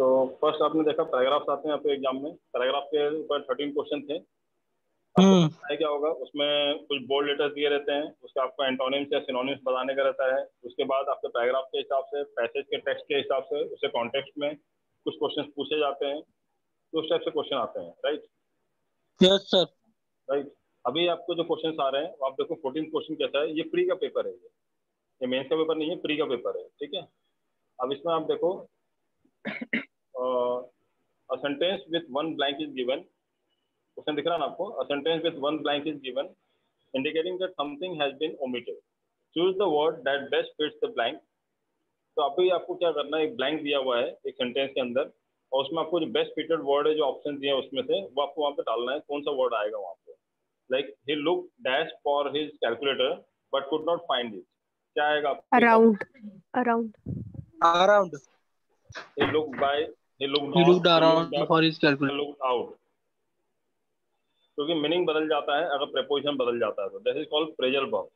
तो फर्स्ट आपने देखा पैराग्राफ्स आते हैं आपके एग्जाम में, पैराग्राफ के ऊपर 13 क्वेश्चन थे। आपको पता है क्या होगा, उसमें कुछ बोल्ड लेटर्स दिए रहते हैं, उसका आपको एंटोनिम्स या सिनोनिम्स बताने का रहता है। उसके बाद आपके पैराग्राफ के हिसाब से, पैसेज के टेक्स्ट के हिसाब से, उससे कॉन्टेक्स्ट में कुछ क्वेश्चन पूछे जाते हैं, तो उस टाइप से क्वेश्चन आते हैं। राइट? Yes sir. राइट। अभी आपको जो क्वेश्चन आ रहे हैं वो आप देखो 14 क्वेश्चन कैसा है। ये प्री का पेपर है, ये मेंस का पेपर नहीं है, प्री का पेपर है। ठीक है। अब इसमें आप देखो, a sentence with one blank is given, question दिख रहा है ना आपको? A sentence with one blank is given indicating that something has been omitted. Choose the word that best fits the blank. तो अभी आपको क्या करना है, एक ब्लैंक दिया हुआ है एक सेंटेंस के अंदर, और उसमें आपको जो बेस्ट फिटेड वर्ड है, जो ऑप्शन दिए हैं उसमें से, वो आपको वहाँ पे डालना है। कौन सा वर्ड आएगा वहाँ पे? Like he looked dash for his calculator but could not find it. क्या आएगा आपके? Around. Around. he looked by, he looked He on, looked he around looked up, for his he calculator. looked out. क्योंकि meaning बदल जाता है अगर preposition बदल जाता है तो। This is called phrasal verb.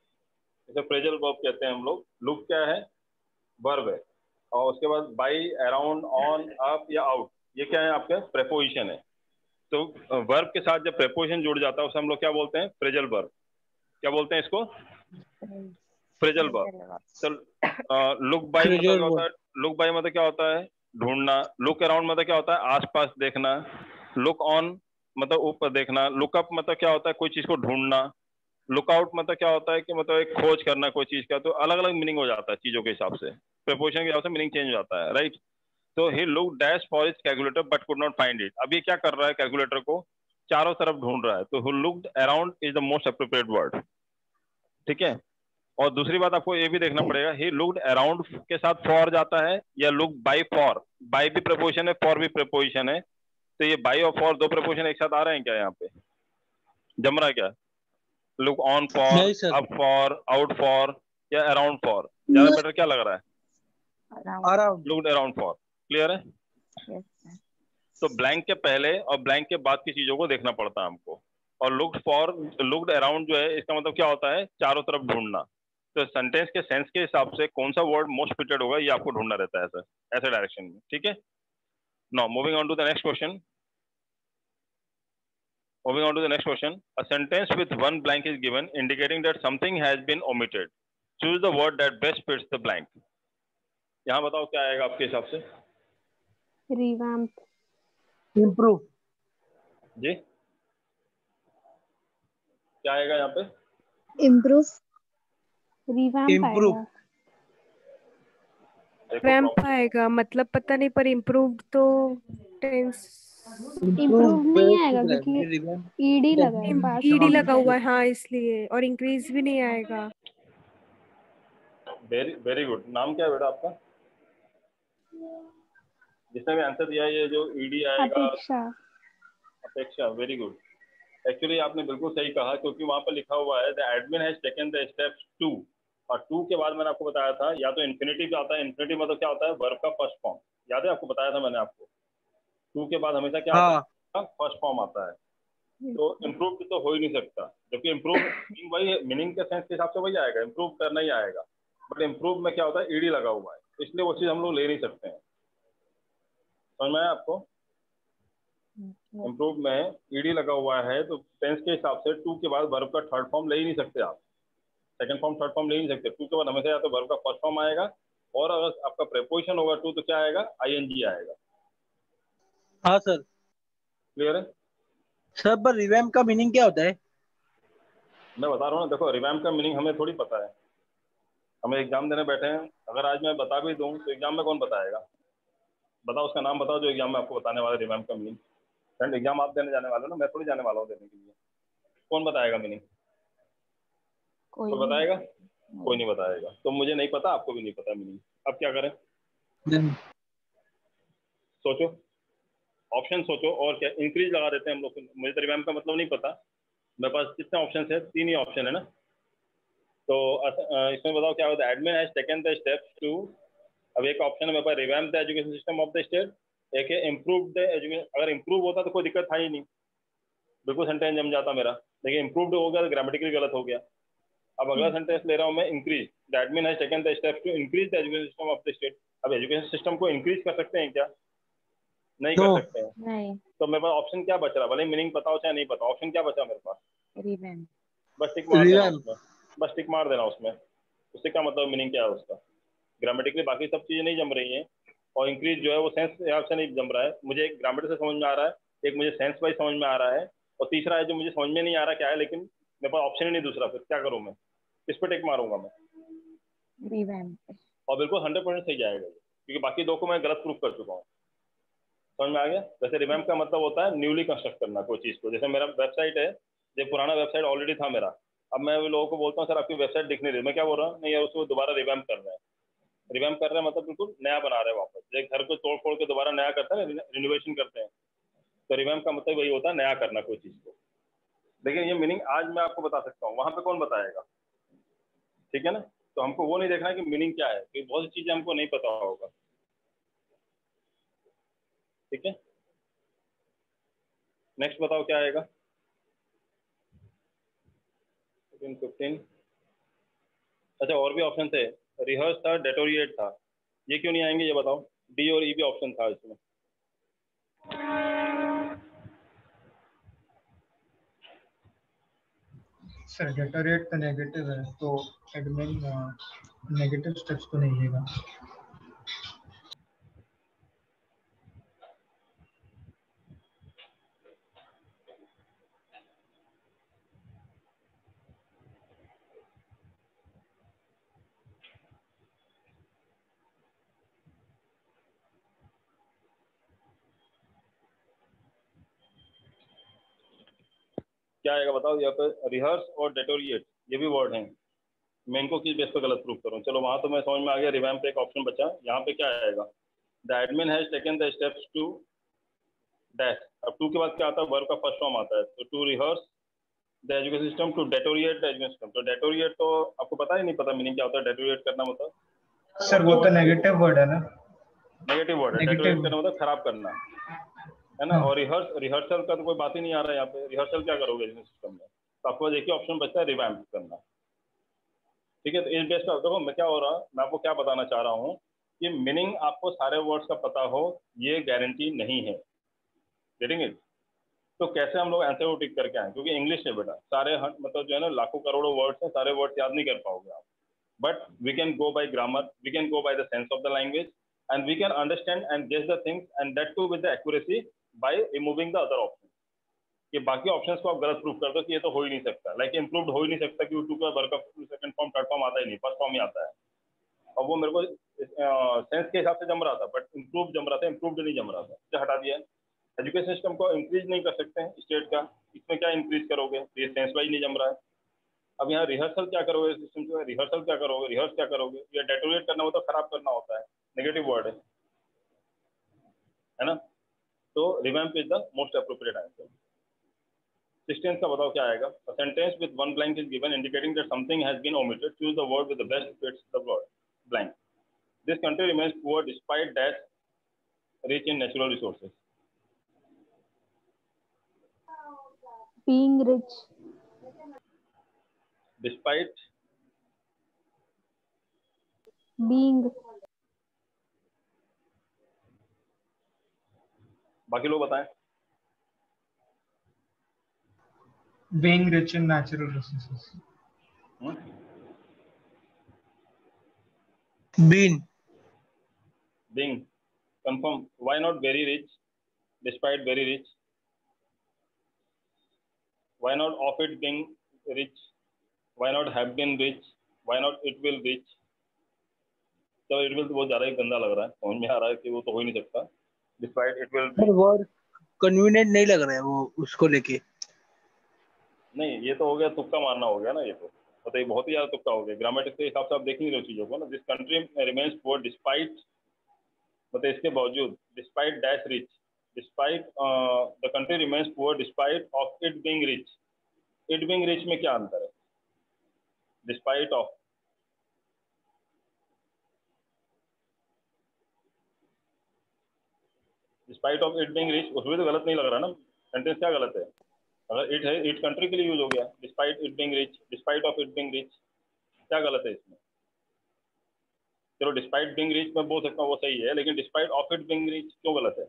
इसे फ्रेजल वर्ब कहते हैं हम लोग। लुक क्या है? वर्ब है। और उसके बाद बाई, अराउंड, ऑन, अप या आउट, ये क्या है? आपके प्रेपोजिशन है। तो वर्ब के साथ जब प्रेपोजिशन जुड़ जाता है उसे हम लोग क्या बोलते हैं? Phrasal verb. क्या बोलते हैं इसको? Phrasal verb. तो लुक बाई मतलब क्या होता है? लुक बाई मतलब क्या होता है? ढूंढना। लुक अराउंड मतलब क्या होता है? आसपास देखना। लुक ऑन मतलब ऊपर देखना। लुक अप मतलब क्या होता है? कोई चीज को ढूंढना। लुक आउट मतलब क्या होता है कि मतलब एक खोज करना कोई चीज का। तो अलग अलग मीनिंग हो जाता है चीजों के हिसाब से, प्रेपोजिशन के हिसाब से मीनिंग चेंज हो जाता है। राइट? तो he look dash for his calculator but could not find it. अब ये क्या कर रहा है? कैलकुलेटर को चारों तरफ ढूंढ रहा है। तो he looked around is the most appropriate word. ठीक है। और दूसरी बात आपको ये भी देखना पड़ेगा, ही लुक्ड अराउंड के साथ फॉर जाता है या लुक बाय फॉर। बाय भी प्रपोजिशन है, फॉर भी प्रपोजिशन है। तो ये बाय और फॉर दो प्रपोजिशन एक साथ आ रहे हैं क्या? यहाँ पे जम रहा है क्या? Look on for, up for, out for या अराउंड फॉर? ज्यादा बेटर क्या लग रहा है? Around. Looked around for. Clear है? तो ब्लैंक के पहले और ब्लैंक के बाद की चीजों को देखना पड़ता है हमको। और लुक्ड फॉर, लुक्ड अराउंड जो है, इसका मतलब क्या होता है? चारों तरफ ढूंढना। तो सेंटेंस के सेंस के हिसाब से कौन सा वर्ड मोस्ट फिटेड होगा ये आपको ढूंढना रहता है, ऐसे ऐसे डायरेक्शन में। ठीक है। Now moving on to the next question. Moving on to the next question. A sentence with one blank is given indicating that something has been omitted. Choose the word that best fits the blank. यहाँ बताओ क्या आएगा आपके हिसाब से? Revamp. Improve. जी क्या आएगा यहाँ पे? इम्प्रूव। रिवैम्प आएगा। रैम्प आएगा मतलब पता नहीं, पर इम्प्रूव तो टेंस इम्प्रूव नहीं आएगा क्योंकि ईडी लगा है, पास्ट ईडी लगा हुआ है। हाँ इसलिए। और इंक्रीज भी नहीं आएगा। Very very good. नाम क्या है बेटा आपका? जिसने भी आंसर दिया ये जो ईडी आएगा। अपेक्षा। अपेक्षा। Very good. एक्चुअली आपने बिल्कुल सही कहा, क्योंकि वहां पर लिखा हुआ है the admin has taken the steps to. और टू के बाद मैंने आपको बताया था या तो इन्फिनिटिव आता है। इन्फिनिटिव मतलब क्या होता है? वर्ब का फर्स्ट फॉर्म। याद है आपको? बताया था मैंने आपको। टू के बाद हमेशा क्या आता है? फर्स्ट फॉर्म आता है। तो इम्प्रूव तो हो ही नहीं सकता, जबकि इम्प्रूव मीनिंग वही है, मीनिंग के सेंस के हिसाब से वही आएगा, इम्प्रूव करना ही आएगा। बट इम्प्रूव में क्या होता है? ईडी लगा हुआ है, इसलिए वो चीज हम लोग ले नहीं सकते हैं। समझ में आया आपको? इम्प्रूव में ईडी लगा हुआ है तो टेंस के हिसाब से टू के बाद वर्ब का थर्ड फॉर्म ले ही नहीं सकते आप। सेकंड फॉर्म, थर्ड फॉर्म ले ही नहीं सकते। टू के बाद हमेशा या तो वर्ब का फर्स्ट फॉर्म आएगा, और अगर आपका प्रेपोजिशन होगा टू तो क्या आएगा? आईएनजी आएगा। हाँ सर। क्लियर है सर? पर रिवैम्प का मीनिंग क्या होता है? मैं बता रहा हूँ ना, देखो रिवैम्प का मीनिंग हमें थोड़ी पता है। हमें एग्जाम देने बैठे हैं, अगर आज मैं बता भी दूँ तो एग्जाम में कौन बताएगा? बताओ उसका नाम बताओ जो एग्जाम में आपको बताने वाला रिवैम्प का मीनिंग। फ्रेंड एग्जाम आप देने जाने वाले हो ना, मैं थोड़ी जाने वाला हूँ देने के लिए। कौन बताएगा मीनिंग? कोई बताएगा? कोई नहीं बताएगा। तो मुझे नहीं पता, आपको भी नहीं पता मीनिंग। अब क्या करें? सोचो, ऑप्शन सोचो। और क्या? इंक्रीज लगा देते हैं हम लोग। मुझे तो रिवैम्प का मतलब नहीं पता। मेरे पास कितने ऑप्शन है? 3 ही ऑप्शन है ना। तो इसमें बताओ क्या होता है? Admin has taken the steps to. अब एक ऑप्शन है मेरे पास, revamp the education system of the state. एक है इम्प्रूव द एजुकेशन। अगर इम्प्रूव होता तो कोई दिक्कत था ही नहीं, बिल्कुल सेंटेंस जम जाता मेरा। लेकिन इम्प्रूव्ड हो गया तो ग्रामेटिकली गलत हो गया। अब अगला सेंटेंस ले रहा हूँ मैं, increase the admin has taken the steps to increase the education system of the state. अब एजुकेशन सिस्टम को इंक्रीज कर सकते हैं क्या? नहीं No. कर सकते हैं। नहीं। तो मेरे पास ऑप्शन क्या बच रहा, भले मीनिंग पता हो चाहे नहीं पता, ऑप्शन क्या बचा मेरे पास? रिवैम्प। बस टिक मार देना Revamp. उसमें, बस टिक मार देना उसमें। उससे क्या मतलब, मीनिंग क्या है उसका? ग्रामेटिकली बाकी सब चीजें नहीं जम रही हैं, और इंक्रीज जो है वो सेंस हिसाब से नहीं जम रहा है। मुझे एक ग्रामेटिक से समझ में आ रहा है, एक मुझे सेंस वाइज समझ में आ रहा है, और तीसरा है जो मुझे समझ में नहीं आ रहा क्या है, लेकिन मेरे पास ऑप्शन ही नहीं दूसरा, फिर क्या करूँ मैं? इस पर टिक मारूंगा मैं, रिवैम्प। और बिल्कुल 100% सही जाएगा ये, क्योंकि बाकी दो को मैं गलत प्रूफ कर चुका हूँ। समझ में आ गया? वैसे रिवैम्प का मतलब होता है न्यूली कंस्ट्रक्ट करना कोई चीज़ को। जैसे मेरा वेबसाइट है, जो पुराना वेबसाइट ऑलरेडी था मेरा, अब मैं लोगों को बोलता हूँ सर आपकी वेबसाइट दिख नहीं रही, मैं क्या बोल रहा हूँ, नहीं यार उसको दोबारा रिवैम्प कर रहे हैं। रिवैम्प कर रहे हैं मतलब बिल्कुल नया बना रहे हैं वापस, जैसे घर को तोड़ फोड़ के दोबारा नया करते हैं, रिनोवेशन करते हैं, तो रिवैम्प का मतलब वही होता है, नया करना कोई चीज़ को। लेकिन ये मीनिंग आज मैं आपको बता सकता हूँ, वहाँ पे कौन बताएगा? ठीक है ना? तो हमको वो नहीं देखना है कि मीनिंग क्या है, क्योंकि बहुत सी चीज़ें हमको नहीं पता होगा। ठीक है, नेक्स्ट बताओ क्या आएगा? 15। अच्छा, और भी ऑप्शन थे, रिहर्स था, डेटोरिएट था, ये क्यों नहीं आएंगे ये बताओ? डी और ई भी ऑप्शन था इसमें। सर डेटोरेट तो नेगेटिव है, तो एडमिन नेगेटिव स्टेप्स तो नहीं लेगा। क्या आएगा बताओ? यहाँ पे रिहर्स और डेटोरिएट ये भी वर्ड हैं, मैं इनको किस बेस पे गलत प्रूफ करूँ? चलो वहाँ तो मैं समझ में आ गया, रिवैम्प पे एक ऑप्शन बचा, यहाँ पे क्या आएगा? The admin has taken the steps to dash. अब टू के बाद क्या आता है? वर्ब का फर्स्ट फॉर्म आता है, तो to rehearse the education system, to deteriorate the education system. तो डेटोरिएट तो आपको पता ही नहीं, पता मीनिंग क्या होता है डेटोरिएट करना मतलब? सर वो तो नेगेटिव वर्ड है ना? नेगेटिव वर्ड है, डेटोरिएट करना मतलब खराब करना है ना। हाँ। और रिहर्सल का तो कोई बात ही नहीं आ रहा है यहाँ पे, रिहर्सल क्या करोगे एजुकेशन सिस्टम में? तो आपको एक ही ऑप्शन बचता है, रिवैम्प करना। ठीक है, तो इस बेस पर देखो मैं क्या हो रहा, मैं आपको क्या बताना चाह रहा हूँ कि मीनिंग आपको सारे वर्ड्स का पता हो ये गारंटी नहीं है। Getting it? तो कैसे हम लोग आंसर को टिक करके आए? क्योंकि इंग्लिश है बेटा, सारे मतलब जो है ना लाखों करोड़ों वर्ड्स हैं, सारे वर्ड्स याद नहीं कर पाओगे आप, but we can go by grammar, we can go by the sense of the language, and we can understand and guess the things, and that too with the accuracy by removing the other option. कि बाकी options को आप गलत prove कर दो कि ये तो हो ही नहीं सकता, लाइक इम्प्रूव्ड हो ही नहीं सकता, कि टू का वर्क का सेकंड फॉर्म थर्ड फॉर्म आता ही नहीं, फर्स्ट फॉर्म ही आता है। और वो मेरे को सेंस के हिसाब से जम रहा था, बट इम्प्रूव जम रहा था, इम्प्रूव्ड नहीं जम रहा था, इसे हटा दिया। एजुकेशन सिस्टम को इंक्रीज नहीं कर सकते हैं स्टेट का, इसमें क्या इंक्रीज करोगे? ये सेंस वाइज नहीं जम रहा है। अब यहाँ रिहर्सल क्या करोगे? सिस्टम जो है रिहर्सल क्या करोगे, रिहर्स क्या करोगे? या डेटोरेट करना होता है, खराब करना होता है, नेगेटिव वर्ड है ना। तो revamp is the most appropriate answer. 16 का बताओ क्या आएगा? A sentence with one blank is given indicating that something has been omitted. Choose the word with the best fits the word blank. This country remains poor despite dash rich in natural resources. Being rich. Despite Being. बाकी लोग बताएं। Being rich in natural resources. Being. Being. Confirm. Why not very rich? Despite very rich. Why not of it being rich? Why not have been rich? Why not it will reach? तो it will तो बहुत ज़्यादा ही गंदा लग रहा है, समझ में आ रहा है कि वो तो हो ही नहीं सकता। डिस्पाइट इट विल पर वर्ड कन्वीनियंट नहीं लग रहा है वो उसको लेके। नहीं, ये तो हो गया, तुक्का मारना हो गया ना, ये तो मतलब ये बहुत ही ज़्यादा तुक्का हो गया। ग्रामेटिक के हिसाब से आप देख नहीं रहे चीज़ों को ना। This country remains poor despite, मतलब इसके बावजूद, despite dash rich, despite the country remains poor despite of it being rich. It being rich में क्या अंतर है? Despite of, despite of it being rich, उसमें तो गलत नहीं लग रहा ना। सेंटेंस क्या गलत है? अगर इट है, इट कंट्री के लिए यूज हो गया, despite it being rich, despite of it being rich, क्या गलत है इसमें? चलो डिस्पाइट बीइंग रिच मैं बोल सकता हूँ वो सही है, लेकिन despite of it being rich क्यों गलत है?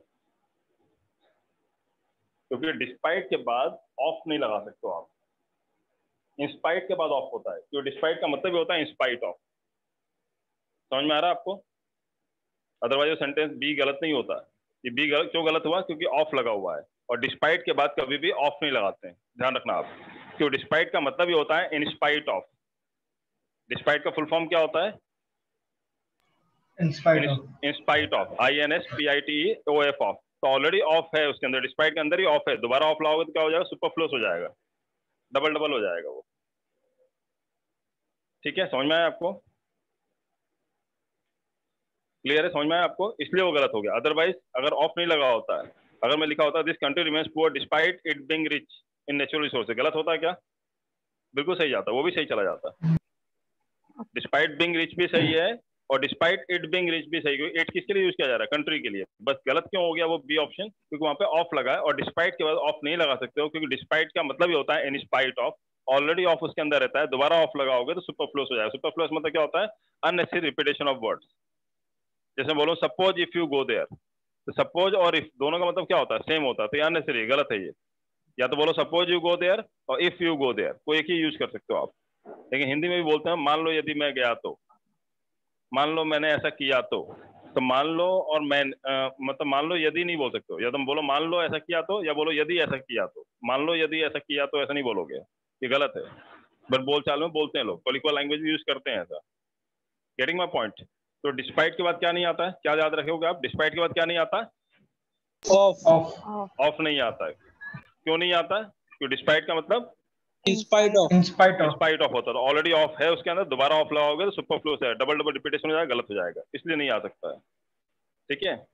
क्योंकि डिस्पाइट के बाद ऑफ नहीं लगा सकते हो आप, इंस्पाइट के बाद ऑफ होता है, क्योंकि डिस्पाइट का मतलब ये होता है इंस्पाइट ऑफ। समझ में आ रहा है आपको? अदरवाइज सेंटेंस बी गलत नहीं होता। ये बी गलत क्यों गलत हुआ? क्योंकि ऑफ लगा हुआ है, और डिस्पाइट के बाद कभी भी ऑफ नहीं लगाते हैं, ध्यान रखना आप। क्यों? डिस्पाइट का मतलब ये होता है इन स्पाइट ऑफ। डिस्पाइट का फुल फॉर्म क्या होता है? In spite of, INSPITE of. तो ऑलरेडी ऑफ है उसके अंदर, डिस्पाइट के अंदर ही ऑफ है, दोबारा ऑफ लगाओगे तो क्या हो जाएगा? सुपरफ्लुअस हो जाएगा, डबल डबल हो जाएगा वो। ठीक है, समझ में आया आपको? क्लियर है? समझ में आया आपको? इसलिए वो गलत हो गया। अदरवाइज अगर ऑफ नहीं लगा होता है, अगर मैं लिखा होता this country remains poor despite it being rich in natural resources, गलत होता है क्या? बिल्कुल सही जाता, वो भी सही चला जाता। डिस्पाइट बीइंग रिच भी सही है और डिस्पाइट इट बीइंग रिच भी सही, क्योंकि इट किसके लिए यूज किया जा रहा है? कंट्री के लिए। बस गलत क्यों हो गया वो बी ऑप्शन? क्योंकि वहां पे ऑफ लगा है, और डिस्पाइट के बाद ऑफ नहीं लगा सकते हो, क्योंकि डिस्पाइट का मतलब ये होता है in spite of, already of उसके अंदर रहता है, दोबारा ऑफ लगाओगे तो सुपरफ्लुअस हो जाएगा। सुपरफ्लुअस मतलब क्या होता है? Unnecessary repetition of words. जैसे बोलो suppose if you go there, तो सपोज और इफ दोनों का मतलब क्या होता है? सेम होता है, तो ये अननेसेसरी गलत है ये। या तो बोलो सपोज यू गो देयर और इफ यू गो देयर, कोई एक ही यूज कर सकते हो आप। लेकिन हिंदी में भी बोलते हैं मान लो यदि मैं गया तो, मान लो मैंने ऐसा किया तो मान लो और मैं मतलब मान लो यदि नहीं बोल सकते हो, या तुम बोलो मान लो ऐसा किया तो, या बोलो यदि ऐसा किया तो। मान लो यदि ऐसा किया तो ऐसा नहीं बोलोगे, ये गलत है। बट बोलचाल में बोलते हैं लोग, पॉलिटिकल लैंग्वेज भी यूज करते हैं ऐसा। Getting my point? तो डिस्पाइट के बाद क्या नहीं आता है? क्या याद रखोगे आप? डिस्पाइट के बाद क्या नहीं आता? ऑफ नहीं आता है। क्यों नहीं आता है? क्योंकि डिस्पाइट का मतलब इंस्पाइट ऑफ होता है, तो ऑलरेडी ऑफ है उसके अंदर, दोबारा ऑफ लगाओगे तो सुपरफ्लुअस है, डबल डबल रिपीटेशन हो जाएगा, गलत हो जाएगा, इसलिए नहीं आ सकता है। ठीक है?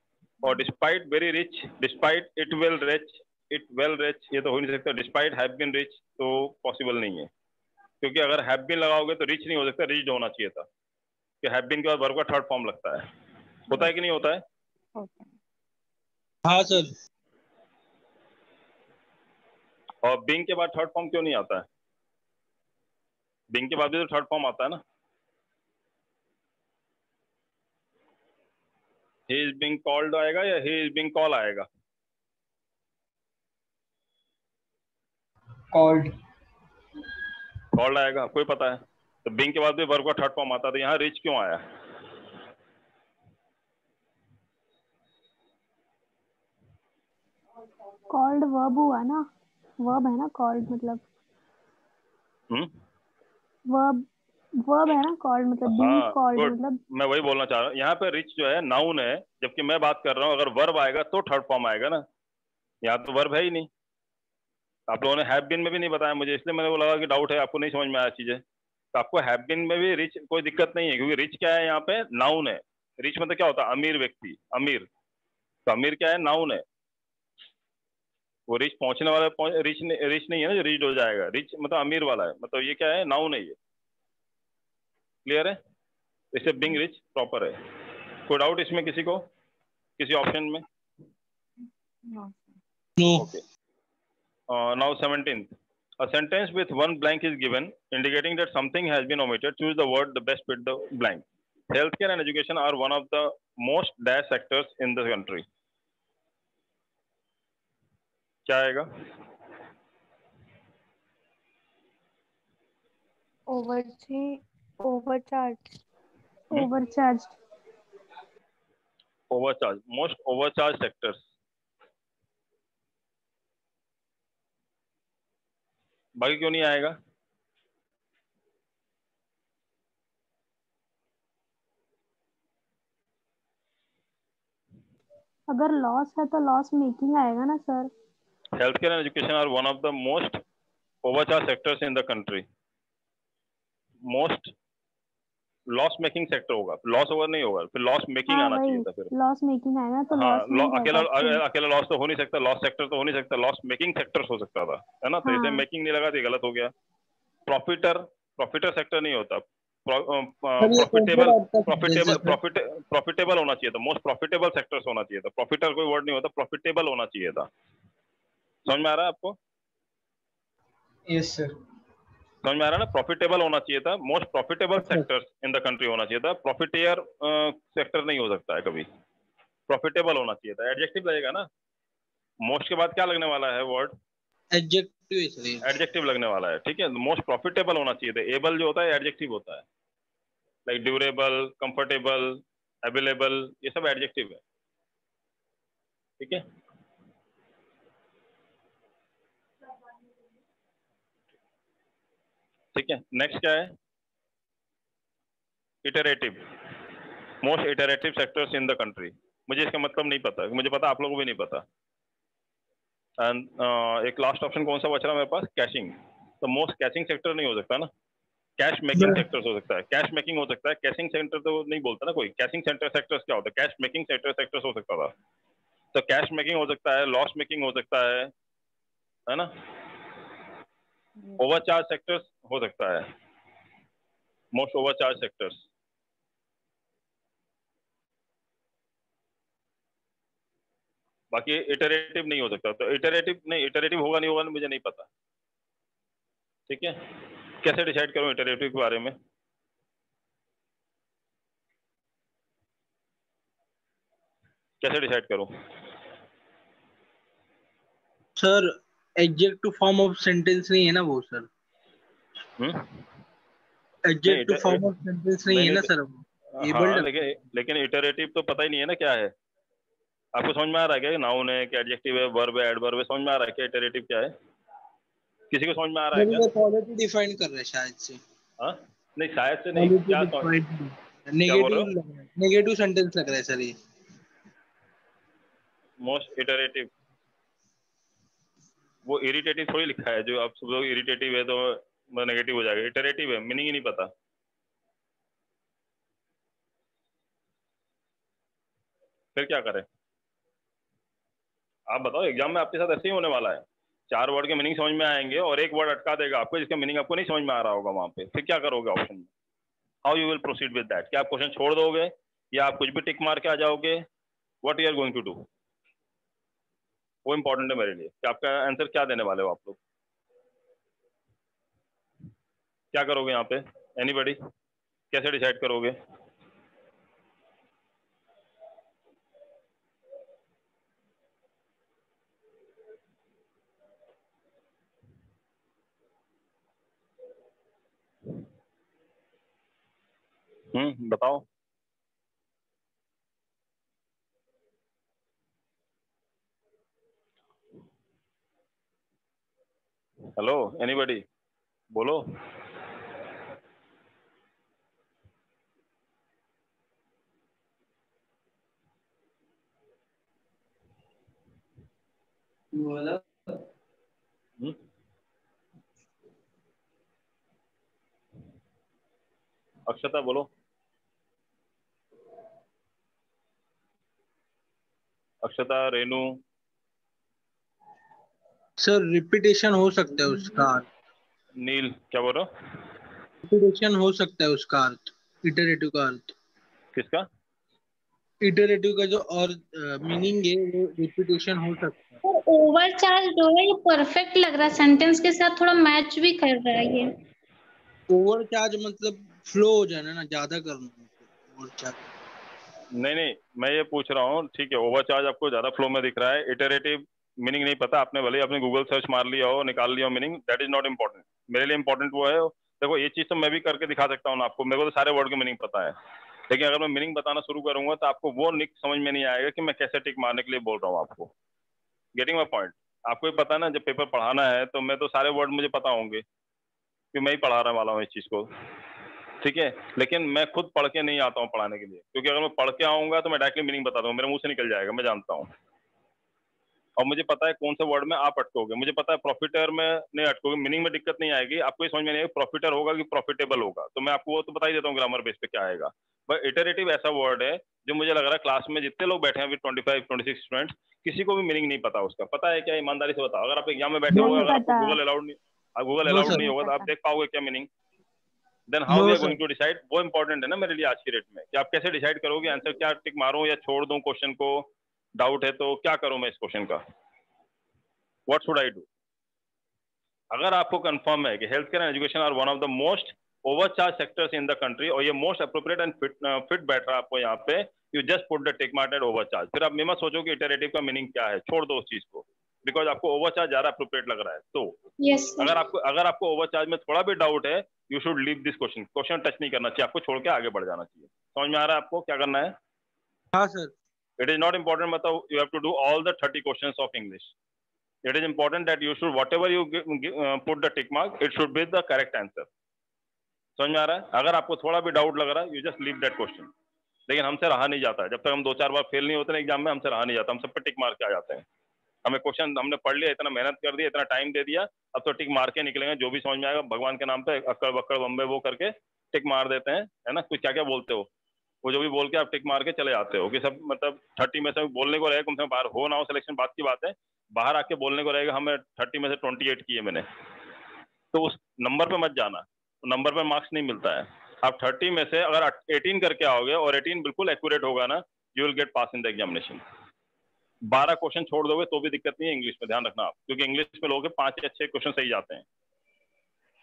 और despite very rich, despite it will rich, ये तो हो नहीं सकता। डिस्पाइट हैव बीन रिच तो पॉसिबल नहीं है, क्योंकि अगर हैव बीन लगाओगे तो रिच नहीं हो सकता, रिच्ड होना चाहिए था, कि हैव बीन के बाद वर्ब का थर्ड फॉर्म लगता है। होता है कि नहीं होता है? हाँ सर। और बीइंग के बाद थर्ड फॉर्म क्यों नहीं आता है? बीइंग के बाद भी तो थर्ड फॉर्म आता है ना। ही इज बीइंग कॉल्ड आएगा या ही इज बीइंग कॉल आएगा? कॉल्ड आएगा, कोई पता है? तो बीइंग के बाद भी वर्ब का थर्ड फॉर्म आता है, तो यहाँ रिच क्यों आया? कॉल्ड वर्ब हुआ ना, वर्ब है ना कॉल्ड, मतलब वर्ब है ना कॉल्ड, मतलब बीइंग कॉल्ड मतलब। मैं वही बोलना चाह रहा हूँ, यहाँ पे रिच जो है नाउन है, जबकि मैं बात कर रहा हूँ अगर वर्ब आएगा तो थर्ड फॉर्म आएगा ना। यहाँ तो वर्ब है ही नहीं। आप लोगों ने हैव बीन में भी नहीं बताया मुझे, इसलिए मैंने वो लगा कि डाउट है, आपको नहीं समझ में आया चीजें। तो आपको हैव बीन में भी रिच कोई दिक्कत नहीं है, क्योंकि रिच क्या है? यहाँ पे नाउन है। रिच मतलब क्या होता है? अमीर व्यक्ति, अमीर। तो अमीर क्या है? नाउन है। वो रिच पहुंचने वाला रिच नहीं है ना जो रिच हो जाएगा। रिच मतलब अमीर वाला है, मतलब ये क्या है? नाउन है ये। क्लियर है? इससे बीइंग रिच प्रॉपर है। कोई डाउट इसमें किसी को, किसी ऑप्शन में? Okay, now 17th. A sentence with one blank is given indicating that something has been omitted. Choose the word the best fit the blank. Healthcare and education are one of the most dash sectors in the country. क्या आएगा? Overcharge, most overcharged sectors. बाकी क्यों नहीं आएगा? अगर loss है तो loss making आएगा ना sir. Healthcare and education are one of the most overcharged sectors in the country. Most loss making sector होगा, लॉस ओवर नहीं होगा, फिर लॉस मेकिंग आना चाहिए था। फिर लॉस मेकिंग आएगा तो हाँ, लॉस अकेला लॉस तो हो नहीं सकता, लॉस सेक्टर तो हो नहीं सकता, लॉस मेकिंग सेक्टर हो सकता था, है ना? तो इसे मेकिंग नहीं लगा तो गलत हो गया। प्रॉफिटर सेक्टर नहीं होता, प्रॉफिटेबल होना चाहिए था, मोस्ट प्रॉफिटेबल सेक्टर्स होना चाहिए था। प्रॉफिटर कोई वर्ड नहीं होता, प्रॉफिटेबल होना चाहिए था। समझ में आ रहा है आपको? Yes sir. समझ में आ रहा है ना? प्रॉफिटेबल होना चाहिए था, most profitable sectors in the country होना चाहिए था। प्रॉफिटियर सेक्टर नहीं हो सकता है कभी, प्रॉफिटेबल होना चाहिए था। एडजेक्टिव लगेगा ना, मोस्ट के बाद क्या लगने वाला है वर्ड? एडजेक्टिव है सर ये। एडजेक्टिव लगने वाला है, ठीक है। मोस्ट प्रॉफिटेबल होना चाहिए था। एबल जो होता है एडजेक्टिव होता है, लाइक ड्यूरेबल, कंफर्टेबल, अवेलेबल, ये सब एडजेक्टिव है, ठीक है। ठीक है, नेक्स्ट क्या है? Iterative, most iterative sectors in the country. मुझे इसका मतलब नहीं पता, मुझे पता आप लोगों को भी नहीं पता। एंड एक लास्ट ऑप्शन कौन सा बच रहा है मेरे पास? कैशिंग। तो मोस्ट कैशिंग सेक्टर नहीं हो सकता ना, कैश मेकिंग सेक्टर्स हो सकता है। कैश मेकिंग हो सकता है, कैशिंग सेक्टर तो नहीं बोलता ना कोई। कैशिंग सेक्टर सेक्टर्स क्या होता है? कैश मेकिंग सेक्टर्स हो सकता था। तो कैश मेकिंग हो सकता है, लॉस मेकिंग हो सकता है ना। ओवरचार्ज सेक्टर्स हो सकता है, मोस्ट ओवरचार्ज सेक्टर्स। बाकी इटरेटिव नहीं हो सकता। तो इटरेटिव नहीं, इटरेटिव होगा नहीं होगा मुझे नहीं पता, ठीक है। कैसे डिसाइड करूं इटरेटिव के बारे में? कैसे डिसाइड करूं? Sir adjective form of sentence नहीं है ना वो sir. Adjective form of sentence नहीं है ना सर वो। हाँ, लेकिन इटरेटिव तो पता ही नहीं है ना क्या है। आपको समझ में आ रहा है क्या? नाउन है कि एडजेक्टिव है, वर्ब है, एडवर्ब है? समझ में आ रहा है क्या इटरेटिव क्या है? किसी को समझ में आ रहा है क्या? क्वालिटी डिफाइन कर रहे हैं शायद से। हाँ, नहीं शायद से नहीं, क्या नेगेटिव नेगेटिव सेंटेंस लग रहा है सर ये। मोस्ट इटरेटिव, वो इरिटेटिव थोड़ी लिखा है। जो आप लोग इरिटेटिव है तो नेगेटिव हो जाएगा। इटरेटिव है, मीनिंग ही नहीं पता, फिर क्या करें? आप बताओ, एग्जाम में आपके साथ ऐसे ही होने वाला है। 4 वर्ड के मीनिंग समझ में आएंगे और एक वर्ड अटका देगा आपको जिसका मीनिंग आपको नहीं समझ में आ रहा होगा वहां पे। फिर क्या करोगे ऑप्शन में? How you will proceed with that? क्या आप क्वेश्चन छोड़ दोगे या आप कुछ भी टिक मार के आ जाओगे? What you are going to do? वो इंपॉर्टेंट है मेरे लिए कि आपका आंसर क्या देने वाले हो आप लोग। क्या करोगे यहाँ पे? एनीबॉडी? कैसे डिसाइड करोगे? बताओ। Hello, anybody? बोलो। अक्षता बोलो। अक्षता, रेनू? सर रिपीटेशन हो सकता है उसका। नील क्या बोल रहा? रिपीटेशन हो सकता है उसका अर्थ, इटरेटिव का अर्थ। किसका? इटरेटिव का जो और मीनिंग है वो रिपीटेशन हो सकता है। और ओवरचार्ज जो है ये परफेक्ट लग रहा है, सेंटेंस के साथ थोड़ा मैच भी कर रहा है ये। ओवरचार्ज मतलब फ्लो हो जाना ना, ज्यादा करना। ओवरचार्ज नहीं, मैं ये पूछ रहा हूँ, ठीक है, ओवरचार्ज आपको ज्यादा फ्लो में दिख रहा है। इटरेटिव मीनिंग नहीं पता आपने, भले ही आपने गूगल सर्च मार लिया हो, निकाल लिया हो meaning, that is not important. मेरे लिए इंपॉर्टेंट वो है, देखो ये चीज तो मैं भी करके दिखा सकता हूँ आपको, मेरे को तो सारे वर्ड की मीनिंग पता है। लेकिन अगर मैं मीनिंग बताना शुरू करूंगा तो आपको वो निक समझ में नहीं आएगा कि मैं कैसे टिक मारने के लिए बोल रहा हूँ आपको। Getting my point? आपको भी पता है ना, जब पेपर पढ़ाना है तो मैं तो सारे वर्ड मुझे पता होंगे कि मैं ही पढ़ा रहा वाला हूँ इस चीज को, ठीक है। लेकिन मैं खुद पढ़ के नहीं आता हूँ पढ़ाने के लिए, क्योंकि अगर मैं पढ़ के आऊंगा तो मैं डायरेक्टली मीनिंग बता दूंगा, मेरे मुंह से निकल जाएगा, मैं जानता हूँ। और मुझे पता है कौन से वर्ड में आप अटकोगे, मुझे पता है प्रॉफिटर में नहीं अटकोगे, मीनिंग में दिक्कत नहीं आएगी, आपको ये समझ में नहीं आएगा प्रॉफिटर होगा कि प्रॉफिटेबल होगा, तो मैं आपको वो तो बता ही देता हूँ ग्रामर बेस पे क्या आएगा। बट इटरेटिव ऐसा वर्ड है जो मुझे लग रहा है क्लास में जितने लोग बैठे हैं अभी 25-26 स्टूडेंट्स, किसी को भी मीनिंग नहीं पता उसका। पता है क्या? ईमानदारी से बताओ, अगर आप एग्जाम में बैठे हुए, अगर आपको गूगल अलाउड नहीं होगा तो आप देख पाओगे क्या meaning? Then how we are going to decide? वो इंपॉर्टेंट है ना मेरे लिए आज की डेट में, कि आप कैसे डिसाइड करोगे आंसर, क्या टिक मारूं या छोड़ दूं क्वेश्चन को, डाउट है तो क्या करूं मैं इस क्वेश्चन का, व्हाट शुड आई डू? अगर आपको कंफर्म है कि health care and education are one of the most overcharge sectors in the country, और ये मोस्ट अप्रोप्रिएट एंड फिट बैठ रहा है आपको यहाँ पे, you just put the tick mark at overcharge. फिर आप मत सोचो कि इटरेटिव का मीनिंग क्या है, छोड़ दो उस चीज को, बिकॉज आपको ओवरचार्ज ज्यादा अप्रोप्रिएट लग रहा है। तो यस सर। अगर आपको ओवरचार्ज में थोड़ा भी डाउट है, you should leave this question touch नहीं करना चाहिए, आपको छोड़ के आगे बढ़ जाना चाहिए। समझ में आ रहा है आपको क्या करना है? हाँ sir. It is not important, मतलब you have to do all the 30 questions of English. It is important that you should whatever you put the tick mark, it should be the correct answer. समझ में आ रहा है? अगर आपको थोड़ा भी doubt लग रहा है, you just leave that question. लेकिन हमसे रहा नहीं जाता है, जब तक हम 2-4 बार फेल नहीं होते ना एग्जाम में, हमसे रहा नहीं जाता, हम सब पे टिक मार के आ जाते हैं। हमें क्वेश्चन हमने पढ़ लिया, इतना मेहनत कर दिया, इतना टाइम दे दिया, अब तो टिक मार के निकलेंगे, जो भी समझ में आएगा भगवान के नाम पे अक्कड़ बक्कड़ बम्बे वो करके टिक मार देते हैं, है ना? कुछ क्या क्या बोलते हो, वो जो भी बोल के आप टिक मार के चले जाते हो कि सब, मतलब 30 में से बोलने को रहेगा, कम से कम बाहर हो ना हो सिलेक्शन बात की बात है, बाहर आके बोलने को रहेगा हमें 30 में से 28 किए मैंने, तो उस नंबर पे मत जाना, नंबर पे मार्क्स नहीं मिलता है। आप 30 में से अगर 18 करके आओगे और 18 बिल्कुल एक्यूरेट होगा ना, you will get pass in the examination. 12 question छोड़ दोगे तो भी दिक्कत नहीं है इंग्लिश में, ध्यान रखना आप, क्योंकि इंग्लिश में लोगों के 5 या 6 क्वेश्चन सही जाते हैं,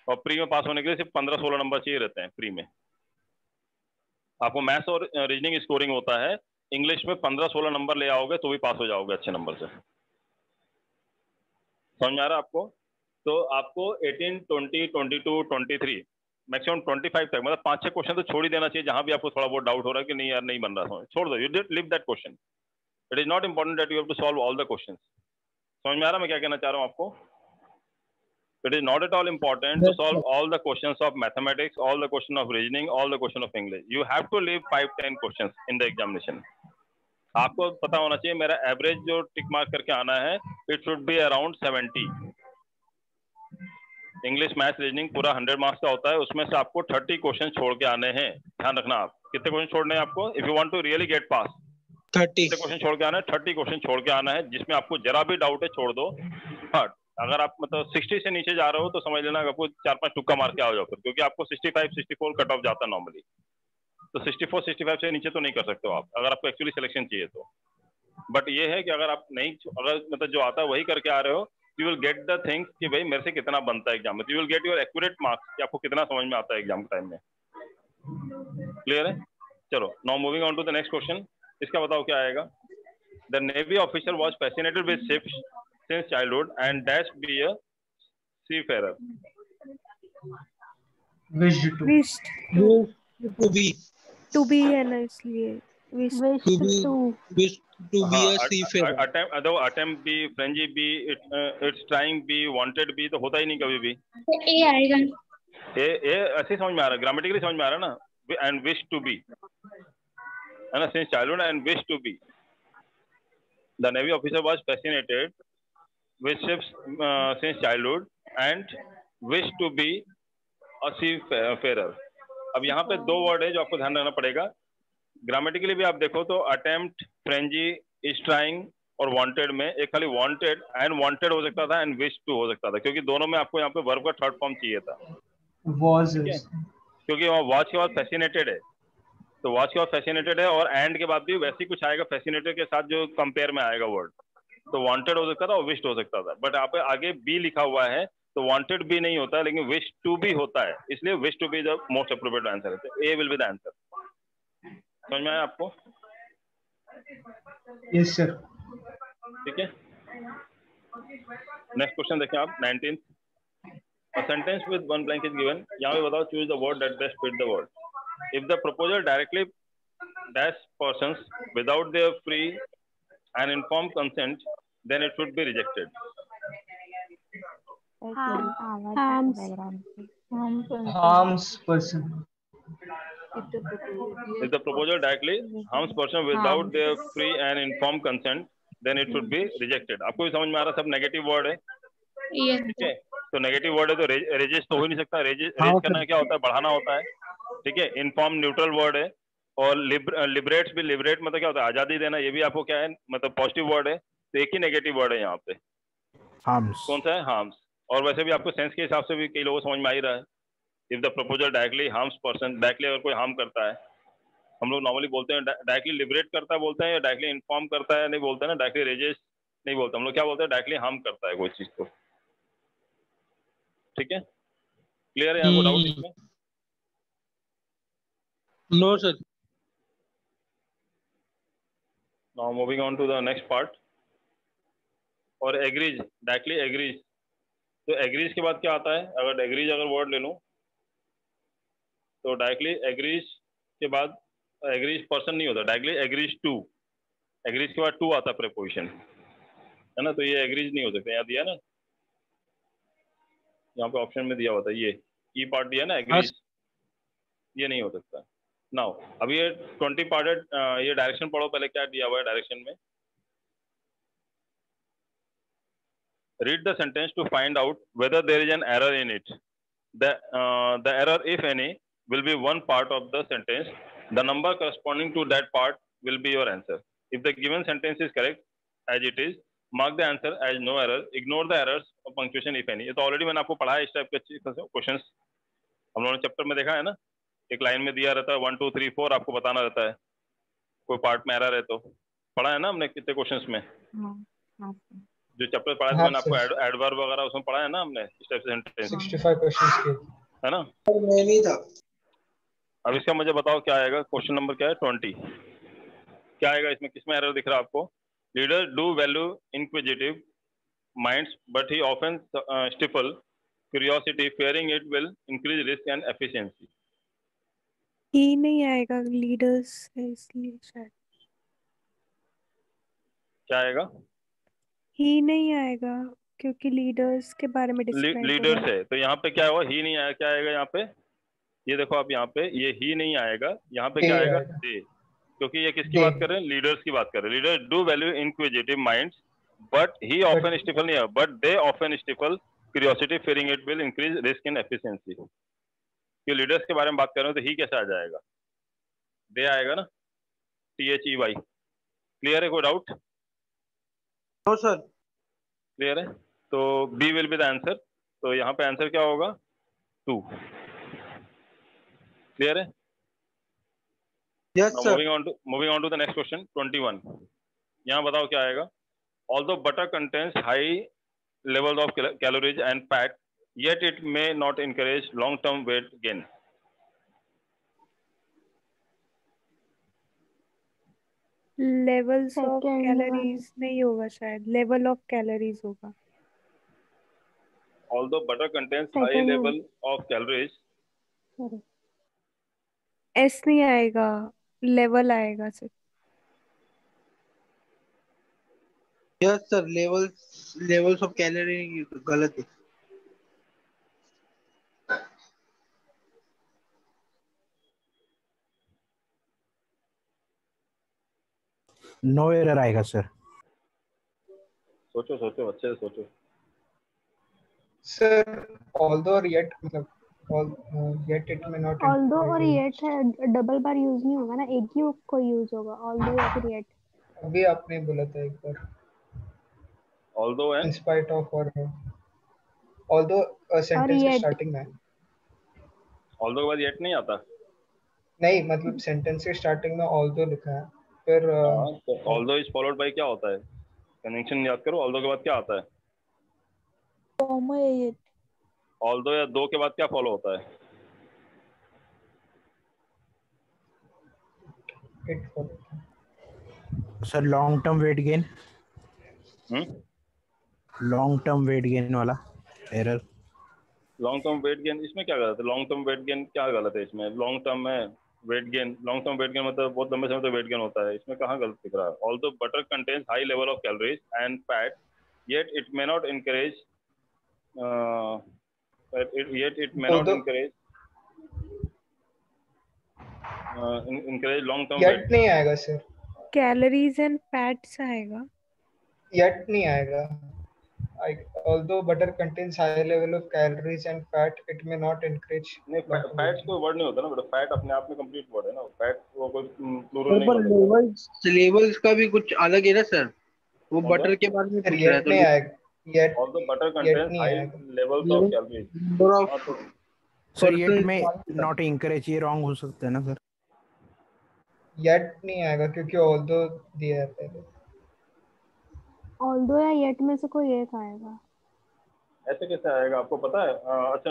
और प्री में पास होने के लिए सिर्फ 15-16 नंबर चाहिए रहते हैं प्री में। आपको मैथ्स और रीजनिंग स्कोरिंग होता है, इंग्लिश में 15-16 नंबर ले आओगे तो भी पास हो जाओगे अच्छे नंबर से। समझ में आ रहा है आपको? तो आपको 18, 20, 22, 23, मैक्सिमम 25 तक, मतलब 5-6 क्वेश्चन तो छोड़ ही देना चाहिए, जहां भी आपको थोड़ा बहुत डाउट हो रहा है कि नहीं यार नहीं बन रहा, छोड़ दो, you leave that question. It is not important that you have to solve all the questions. समझ में आ रहा है मैं क्या कहना चाह रहा हूँ आपको? It is not at all important to solve all the questions of mathematics, all the question of reasoning, all the question of English. You have to leave 5-10 questions in the examination. आपको पता होना चाहिए मेरा average जो tick mark करके आना है, it should be around 70। English maths reasoning पूरा 100 मार्क्स का होता है, उसमें से आपको 30 क्वेश्चन छोड़ के आने हैं। ध्यान रखना आप कितने क्वेश्चन छोड़ने हैं आपको, if you want to really get pass, 30 कितने क्वेश्चन छोड़ के आना है? 30 क्वेश्चन छोड़ के आना है, जिसमें आपको जरा भी डाउट है छोड़ दो। हाँ, अगर आप मतलब 60 से नीचे जा रहे हो तो समझ लेना आपको 4-5 तुक्का मार के आ जाओ फिर, क्योंकि आपको 65-64 कट ऑफ जाता है नॉर्मली, तो 64-65 से नीचे तो नहीं कर सकते हो आप, अगर आपको एक्चुअली सिलेक्शन चाहिए तो। बट ये है कि अगर आप नहीं, अगर मतलब जो आता है वही करके आ रहे हो, you will get the things कि भाई मेरे से कितना बनता है एग्जाम में, you will get your accurate marks कि आपको कितना समझ में आता है एग्जाम टाइम में। क्लियर है? चलो, now moving on to the next question. इसका बताओ क्या आएगा? The navy officer was fascinated with ships since childhood and dash be a seafarer. Wished to. To be है ना, इसलिए wish Wish to be to. wish to be a seafarer. Attempt B, frenzy B, it's trying B, wanted B, तो होता ही नहीं कभी भी। तो ए आएगा। ए ऐसे समझ में आ रहा है, ग्रामेटिकली समझ में आ रहा है ना। एंड विश टू बी है ना, since childhood and wish to be. The navy officer was fascinated with ships since childhood and wish to be a seafarer. अब यहाँ पे 2 वर्ड है जो आपको ध्यान रखना पड़ेगा। ग्रामेटिकली भी आप देखो तो अटेम्प्ट, फ्रेंजी, इज ट्राइंग और वांटेड में एक खाली वांटेड एंड वांटेड हो सकता था एंड विश टू हो सकता था, क्योंकि दोनों में आपको यहाँ पे वर्ब का थर्ड फॉर्म चाहिए था। Was ठीक है? is. क्योंकि वहाँ वॉच के बाद फैसिनेटेड है, तो वॉच के बाद फैसिनेटेड है, और एंड के बाद भी वैसे ही कुछ आएगा फैसिनेटेड के साथ जो कंपेयर में आएगा वर्ड, तो वांटेड हो सकता था और विश्ड हो सकता था। बट यहाँ पे आगे बी लिखा हुआ है तो वांटेड बी नहीं होता है, लेकिन विश टू बी होता है, इसलिए wish to be the most appropriate answer है, तो A will be the answer. समझ में आया आपको? Yes, sir. ठीक है, नेक्स्ट क्वेश्चन देखें आप 19th। A sentence with one blank is given. यहाँ पे बताओ, choose the word that best fit the word. If the proposal directly dash persons without their free and informed consent, then it should be rejected. Harms. Harms person. If the proposal directly harms person without their free and informed consent, then it should be rejected. आपको भी समझ में आ रहा, सब negative word है। Yes ठीक है, तो नेगेटिव वर्ड है तो रेजिस्ट तो हो ही नहीं सकता। रेज करना क्या होता है? बढ़ाना होता है। ठीक है, इनफॉर्म न्यूट्रल वर्ड है, और लिबरेट्स भी, लिबरेट मतलब क्या होता है? आजादी देना, ये भी आपको क्या है, मतलब पॉजिटिव वर्ड है। तो एक ही नेगेटिव वर्ड है यहाँ पे, हार्म्स। कौन सा है? हार्म्स। और वैसे भी आपको सेंस के हिसाब से भी कई लोगों को समझ में आ ही रहा है। If the proposal directly harms person, directly अगर कोई हार्म करता है, हम लोग नॉर्मली बोलते हैं डायरेक्टली लिबरेट करता है बोलते हैं, या डायरेक्टली इन्फॉर्म करता है नहीं बोलते हैं ना, डायरेक्टली रेजिस्ट नहीं बोलते हम लोग, क्या बोलते हैं? डायरेक्टली हार्म करता है कोई चीज को। ठीक है, क्लियर है? यहाँ को डाउट इसमें? No sir. Now moving on to the next part. और एग्रीज, डायरेक्टली एग्रीज, तो एग्रीज के बाद क्या आता है? अगर एग्रीज अगर वर्ड ले लूँ तो डायरेक्टली एग्रीज के बाद एग्रीज पर्सन नहीं होता, डायरेक्टली एग्रीज टू, एग्रीज के बाद टू आता है प्रीपोजिशन, है ना? तो ये एग्रीज नहीं हो सकते, यहाँ दिया ना, यहाँ पे ऑप्शन में दिया हुआ था, ये ई पार्ट दिया ना एग्रीज, ये नहीं हो सकता। नाउ अभी ये 20 पार्टेड, ये डायरेक्शन पढ़ो पहले, क्या दिया हुआ है डायरेक्शन में। Read the sentence to find out whether there is an error in it. The error, if any, will be one part of the sentence. The number corresponding to that part will be your answer. If the given sentence is correct as it is, mark the answer as no error. Ignore the errors of punctuation if any. ये तो already मैंने आपको पढ़ा है इस type के questions, हम लोगों ने चैप्टर में देखा है ना। एक लाइन में दिया रहता है 1 2 3 4, आपको बताना रहता है, कोई पार्ट में एरर है तो पढ़ा है ना हमने कितने क्वेश्चंस में। जो चैप्टर पढ़ा था मैंने आपको एडवर्ब वगैरह उसमें पढ़ा है ना हमने, इस टाइप से सेंटेंस 65 क्वेश्चंस के, है ना? मैं नहीं था। अब इसका मुझे बताओ क्या आएगा, क्वेश्चन नंबर क्या है 20, क्या आएगा इसमें, किसमें एरर दिख रहा है आपको? Leader do value inquisitive minds but he often stifle curiosity fearing it will increase risk and efficiency. ही नहीं आएगा, लीडर्स है इसलिए शायद। क्या आएगा? ही नहीं आएगा क्योंकि लीडर्स के बारे में डिस्क्राइब हो लीडर्स रहा है। है, तो यहाँ पे क्या हुआ, ही नहीं आया, क्या आएगा यहाँ पे? ये देखो आप यहाँ पे, ये ही नहीं आएगा, यहाँ पे क्या आएगा? दे, क्योंकि ये किसकी बात कर रहे हैं? लीडर्स की बात कर रहे हैं। Leader do value inquisitive minds but he often stifle नहीं है, but they often stifle curiosity fearing it will increase risk and efficiency. कि लीडर्स के बारे में बात कर रहे हो तो ही कैसे आ जाएगा? दे आएगा ना, THEY। क्लियर है, कोई डाउट? No sir. क्लियर है, तो B will be the answer, तो यहाँ पे आंसर क्या होगा? 2। क्लियर है? Yes Now sir. moving on to the next question 21. यहाँ बताओ क्या आएगा? Although butter contains high levels of calories and fat, yet it may not encourage long-term weight gain. Levels of Second calories नहीं होगा शायद, level of calories होगा। Although butter contains high Second one. level of calories, Sorry. S नहीं आएगा, level आएगा सिर्फ। Yes sir, levels of calorie गलत है। नो एरर आएगा सर। सोचो सोचो अच्छे से सोचो। सर although और yet मतलब yet it may not Although और increase. yet है, डबल बार यूज नहीं होगा ना, एक ही को यूज होगा, although या फिर yet। अभी आपने बोला था एक बार Although in and spite of और although सेंटेंस के yet। स्टार्टिंग में although के बाद yet नहीं आता। नहीं, मतलब सेंटेंस के स्टार्टिंग में although लिखा है, फिर हाँ, तो although is followed by क्या होता है? कनेक्शन याद करो, although के बाद क्या आता है? कॉमा या yet। although या दो के बाद क्या फॉलो होता है? it follow। Sir long term weight gain, long term weight gain वाला error. Long term weight gain, इसमें क्या गलत है? लॉन्ग टर्म वेट गेन क्या गलत है इसमें? लॉन्ग टर्म में wait gain, long term weight gain मतलब बहुत लंबे समय तक वेट गेन होता है, इसमें कहाँ गलत दिख रहा है? Although butter contains high level of calories and fat yet it may not encourage encourage long term yet weight. नहीं आएगा सर, कैलोरीज एंड फैट्स आएगा। yet नहीं आएगा। Although butter contains high level of calories and fat, it may not encourage नहीं, long-term fat weight कोई word नहीं होता ना बेटा, फैट अपने आप में कंप्लीट वर्ड है ना, फैट वो कोई प्लूरल सर नहीं पर हो सकता। लेवल्स का भी कुछ अलग है ना सर, वो बटर के बारे में gain। पूछ रहा है yet तो नहीं आएगा, yet although butter yet contains नहीं हाई आएगा। Levels of calories. Number of sir yet में नॉट इंकरेज, ये रॉन्ग हो सकता है ना सर? yet नहीं आएगा क्योंकि although दिया है पहले। although या yet में से कोई एक आएगा। ऐसे कैसे आएगा आपको पता है? अच्छा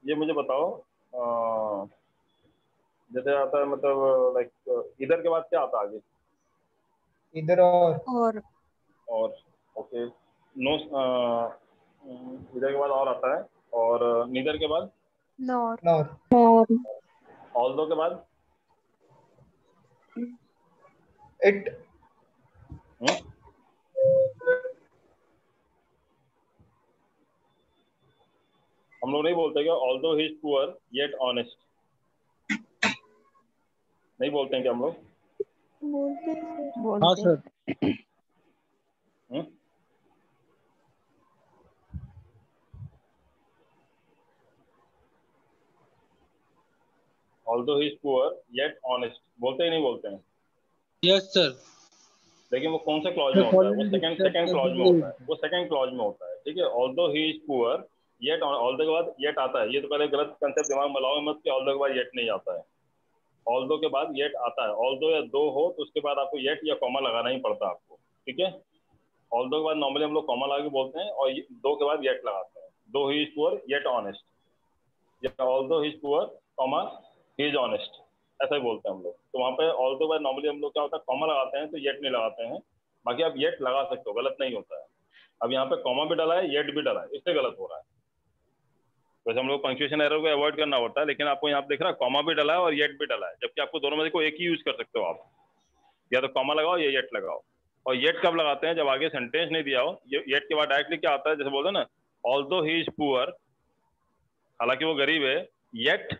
ये मुझे बताओ, जैसे आता है मतलब लाइक इधर के बाद क्या आता है आगे? इधर और ओके, नो, इधर के बाद और आता है, और नीदर के बाद नॉर, ऑल्दो के बाद इट, हम लोग नहीं बोलते क्या although he is poor yet honest, नहीं बोलते हैं क्या हम लोग? हाँ sir. Although he is poor yet honest बोलते ही नहीं बोलते हैं? Yes sir. लेकिन वो कौन से क्लॉज में होता है? वो सेकंड क्लॉज में होता है, वो सेकंड क्लॉज में होता है, ठीक है। Although he is poor yet, although के बाद येट आता है, ये तो पहले गलत कंसेप्ट दिमाग में लाओ मत कि ऑल्दो के बाद येट नहीं आता है। ऑल्दो के बाद येट आता है, ऑल्दो या दो हो तो उसके बाद आपको येट या कॉमा लगाना ही पड़ता है आपको, ठीक है। ऑल्दो के बाद नॉर्मली हम लोग कॉमा लगा के बोलते हैं, और दो के बाद येट लगाते हैं। Though he is poor yet honest, या although he is poor comma he is honest, ऐसा ही बोलते हैं हम लोग। तो वहाँ पे ऑल्दो के बाद नॉर्मली हम लोग क्या होता है, कॉमा लगाते हैं तो येट नहीं लगाते हैं, बाकी आप येट लगा सकते हो, गलत नहीं होता है। अब यहाँ पे कॉमा भी डला है, येट भी डला है, इससे गलत हो रहा है। वैसे हम लोग पंक्चुएशन एरर को अवॉइड करना होता है, लेकिन आपको यहाँ पे दिख रहा है कॉमा भी डला है और येट भी डला है, जबकि आपको दोनों में से कोई एक ही यूज कर सकते हो आप, या तो कॉमा लगाओ या येट लगाओ। और येट कब लगाते हैं? जब आगे सेंटेंस नहीं दिया हो। येट के बाद डायरेक्टली क्या आता है, जैसे बोलते हैं ना ऑल्दो ही इज पुअर, हालांकि वो गरीब है, येट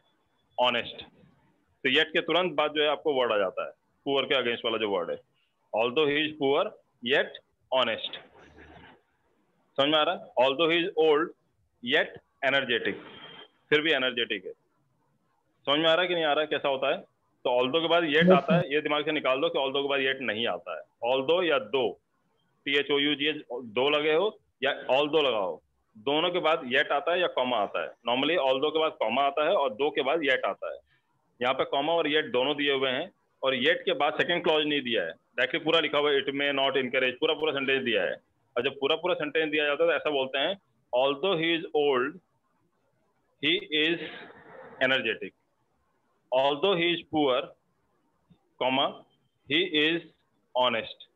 ऑनेस्ट, तो येट के तुरंत बाद जो है आपको वर्ड आ जाता है पुअर के अगेंस्ट वाला जो वर्ड है, although he is poor yet honest. समझ में आ रहा है? Although he is old yet energetic, फिर भी एनर्जेटिक है। समझ में आ रहा है कि नहीं आ रहा है? कैसा होता है? तो ऑल्दो के बाद येट आता है, ये दिमाग से निकाल दो कि ऑल्दो के बाद येट नहीं आता है। ऑल्दो या दो, THOUGH, दो लगे हो या ऑल्दो लगाओ, दोनों के बाद येट आता है या कॉमा आता है। नॉर्मली ऑल्दो के बाद कॉमा आता है और दो के बाद येट आता है। यहाँ पे कॉमा और येट दोनों दिए हुए हैं, और येट के बाद सेकंड क्लॉज नहीं दिया है, डायरेक्टली पूरा लिखा हुआ है, इट मे नॉट इनकरेज, पूरा सेंटेंस दिया है। और जब पूरा सेंटेंस दिया जाता है तो ऐसा बोलते हैं, although he is old he is energetic, although he is poor comma he is honest.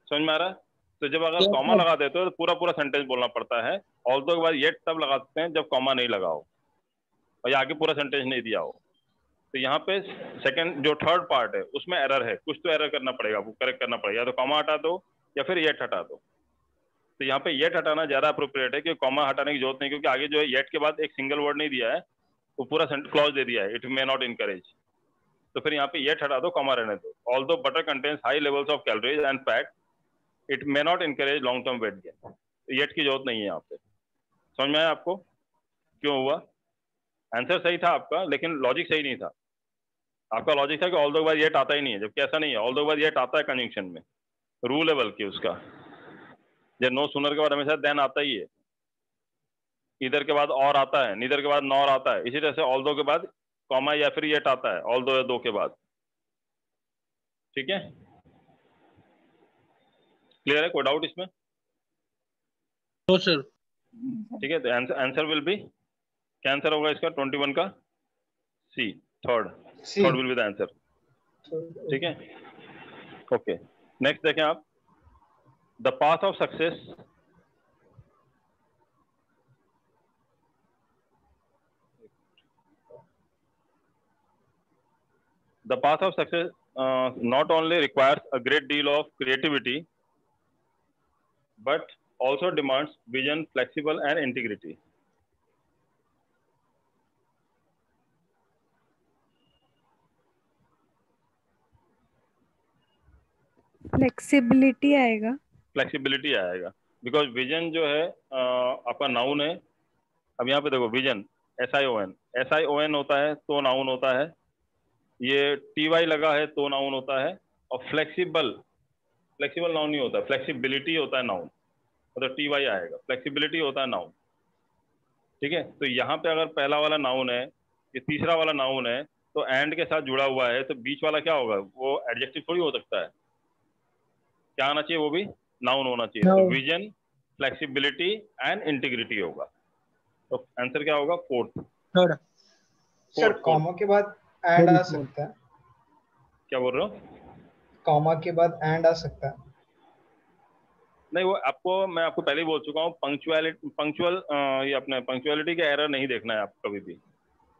समझ में आ रहा है? तो जब अगर कॉमा लगा देते हो तो पूरा सेंटेंस बोलना पड़ता है। ऑल्दो के बाद येट तब लगा सकते हैं जब कॉमा नहीं लगाओ और ये आगे पूरा सेंटेंस नहीं दिया हो। तो यहाँ पे सेकंड जो थर्ड पार्ट है उसमें एरर है, कुछ तो एरर करना पड़ेगा, आपको करेक्ट करना पड़ेगा, या तो कॉमा हटा दो या फिर येट हटा दो। तो यहाँ पे येट हटाना ज्यादा अप्रोप्रिएट है, क्योंकि कॉमा हटाने की जरूरत नहीं, क्योंकि आगे जो है येट के बाद एक सिंगल वर्ड नहीं दिया है, वो पूरा क्लॉज दे दिया है, इट मे नॉट इनकरेज। तो फिर यहाँ पे येट हटा दो, कॉमा रहने दो। Although butter contains high levels of calories and fat, it may not encourage long term weight gain. Yet की जरूरत नहीं है यहाँ पे। समझ में आया आपको क्यों हुआ? आंसर सही था आपका, लेकिन लॉजिक सही नहीं था। आपका लॉजिक था कि ऑल्दो के बाद येट आता ही नहीं है, जबकि ऐसा नहीं है, ऑल्दो के बाद येट आता है कंजंक्शन में, रूल है बल्कि उसका। जब नो सुनर के बाद हमेशा देन आता ही है, इधर के बाद और आता है, नीदर के बाद नॉर आता है, इसी तरह से ऑल्दो के बाद कॉमा या फिर येट आता है, ऑल्दो या दो के बाद। ठीक है, क्लियर है? कोई डाउट इसमें? No sir. ठीक है, तो आंसर विल बी, क्या आंसर होगा इसका 21 का? C, third will be the answer. ठीक है, ओके। नेक्स्ट देखें आप, the path of success, the path of success not only requires a great deal of creativity but also demands vision, flexible and integrity. Flexibility आएगा, flexibility आएगा, because vision जो है आपका noun है। अब यहाँ पे देखो, विजन SION होता है तो नाउन होता है, ये TY लगा है तो नाउन होता है, और फ्लेक्सिबल नाउन नहीं होता, फ्लेक्सिबिलिटी होता है नाउन, मतलब TY आएगा, फ्लेक्सिबिलिटी होता है नाउन। ठीक है, तो यहाँ पे अगर पहला वाला नाउन है, ये तीसरा वाला नाउन है, तो एंड के साथ जुड़ा हुआ है, तो बीच वाला क्या होगा? वो एडजेक्टिव थोड़ी हो सकता है, क्या आना चाहिए? वो भी नाउन होना चाहिए। तो विजन, फ्लेक्सिबिलिटी एंड इंटीग्रिटी होगा। तो आंसर क्या होगा? थर्ड। सर कॉमा के बाद एंड आ सकता है? क्या बोल रहे हो? कॉमा के बाद एंड आ सकता है? नहीं, वो मैं आपको पहले ही बोल चुका हूँ, ये अपने पंक्चुअलिटी का एरर नहीं देखना है आपको कभी भी।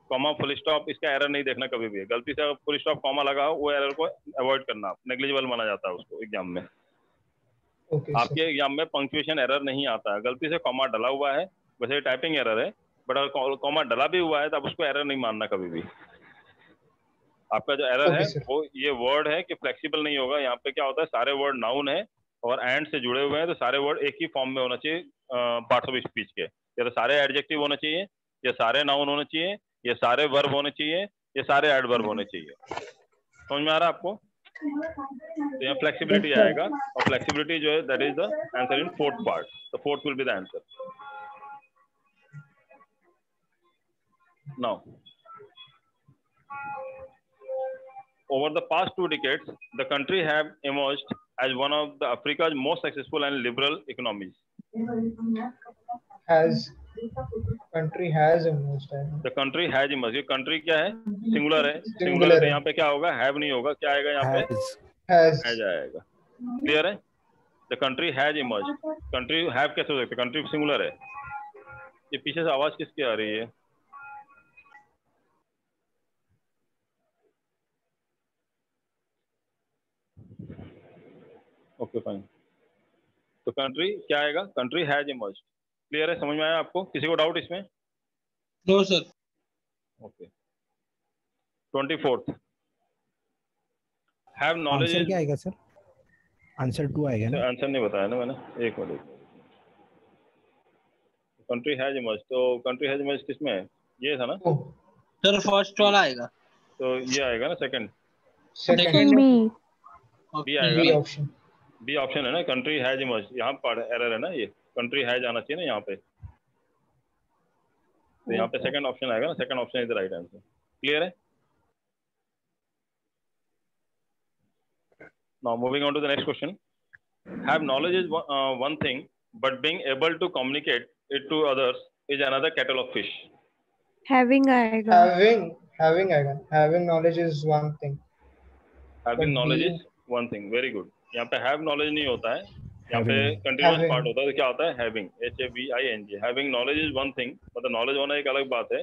कॉमा फुल स्टॉप इसका एरर नहीं देखना कभी भी। गलती से अगर फुल स्टॉप कॉमा लगा हो, वो एरर को अवॉइड करना, आप नेग्लिजिबल माना जाता है उसको एग्जाम में। आपके एग्जाम में पंक्चुएशन एरर नहीं आता है। गलती से कॉमा डला हुआ है, वैसे टाइपिंग एरर है, बट अगर कॉमा डला भी हुआ है तो आप उसको एरर नहीं मानना कभी भी। आपका जो एरर है वो ये वर्ड है कि फ्लेक्सिबल नहीं होगा। यहाँ पे क्या होता है, सारे वर्ड नाउन है और एंड से जुड़े हुए हैं, तो सारे वर्ड एक ही फॉर्म में होना चाहिए पार्ट्स ऑफ स्पीच के। या तो सारे एडजेक्टिव होने चाहिए, या सारे नाउन होने चाहिए, ये सारे वर्ब होने चाहिए, ये सारे एडवर्ब होने चाहिए। समझ में आ रहा है आपको? तो यहाँ फ्लेक्सिबिलिटी आएगा, और फ्लेक्सिबिलिटी जो है that is the answer in fourth part. The fourth will be the answer. Now over the past 2 decades, the country have emerged as one of the Africa's most successful and liberal economies. Country has emerged. The country has emerged. ये country क्या है? Singular है। Singular है तो यहाँ पे क्या होगा? Have नहीं होगा, क्या आएगा यहाँ पे? Has आएगा। Clear है? The country has emerged. Country have कैसे हो सकता है? Country singular है। ये पीछे से आवाज किसकी आ रही है? Okay fine. तो कंट्री क्या आएगा? Country has emerged. क्लियर है? समझ में आया आपको? किसी को डाउट इसमें? No sir. Okay. 24th have knowledge. Answer क्या आएगा सर? आंसर 2 आएगा ना? आंसर नहीं बताया ना मैंने, एक मिनट। कंट्री हैज इमर्ज्ड, तो कंट्री हैज इमर्ज्ड किसमें है? ये था ना सर? फर्स्ट वाला आएगा तो ये आएगा ना सेकंड बी आएगा ना? ऑप्शन बी ऑप्शन है ना, कंट्री हैज इमर्ज्ड। यहाँ पर एरर है ना, ये कंट्री हैज आना चाहिए ना यहाँ पे, तो यहाँ पे सेकंड ऑप्शन आएगा ना। Second option is the right answer. Clear है? Now moving on to the next question. Have knowledge is one thing, but being able to communicate it to others is another kettle of fish. Having आएगा। Having आएगा। Having knowledge is one thing. Having knowledge is one thing. Very good. यहाँ पे have knowledge नहीं होता है, यहाँ पे continuous part होता है। तो क्या होता है? Having, HAVING। Having knowledge is one thing, मतलब knowledge होना एक अलग बात है।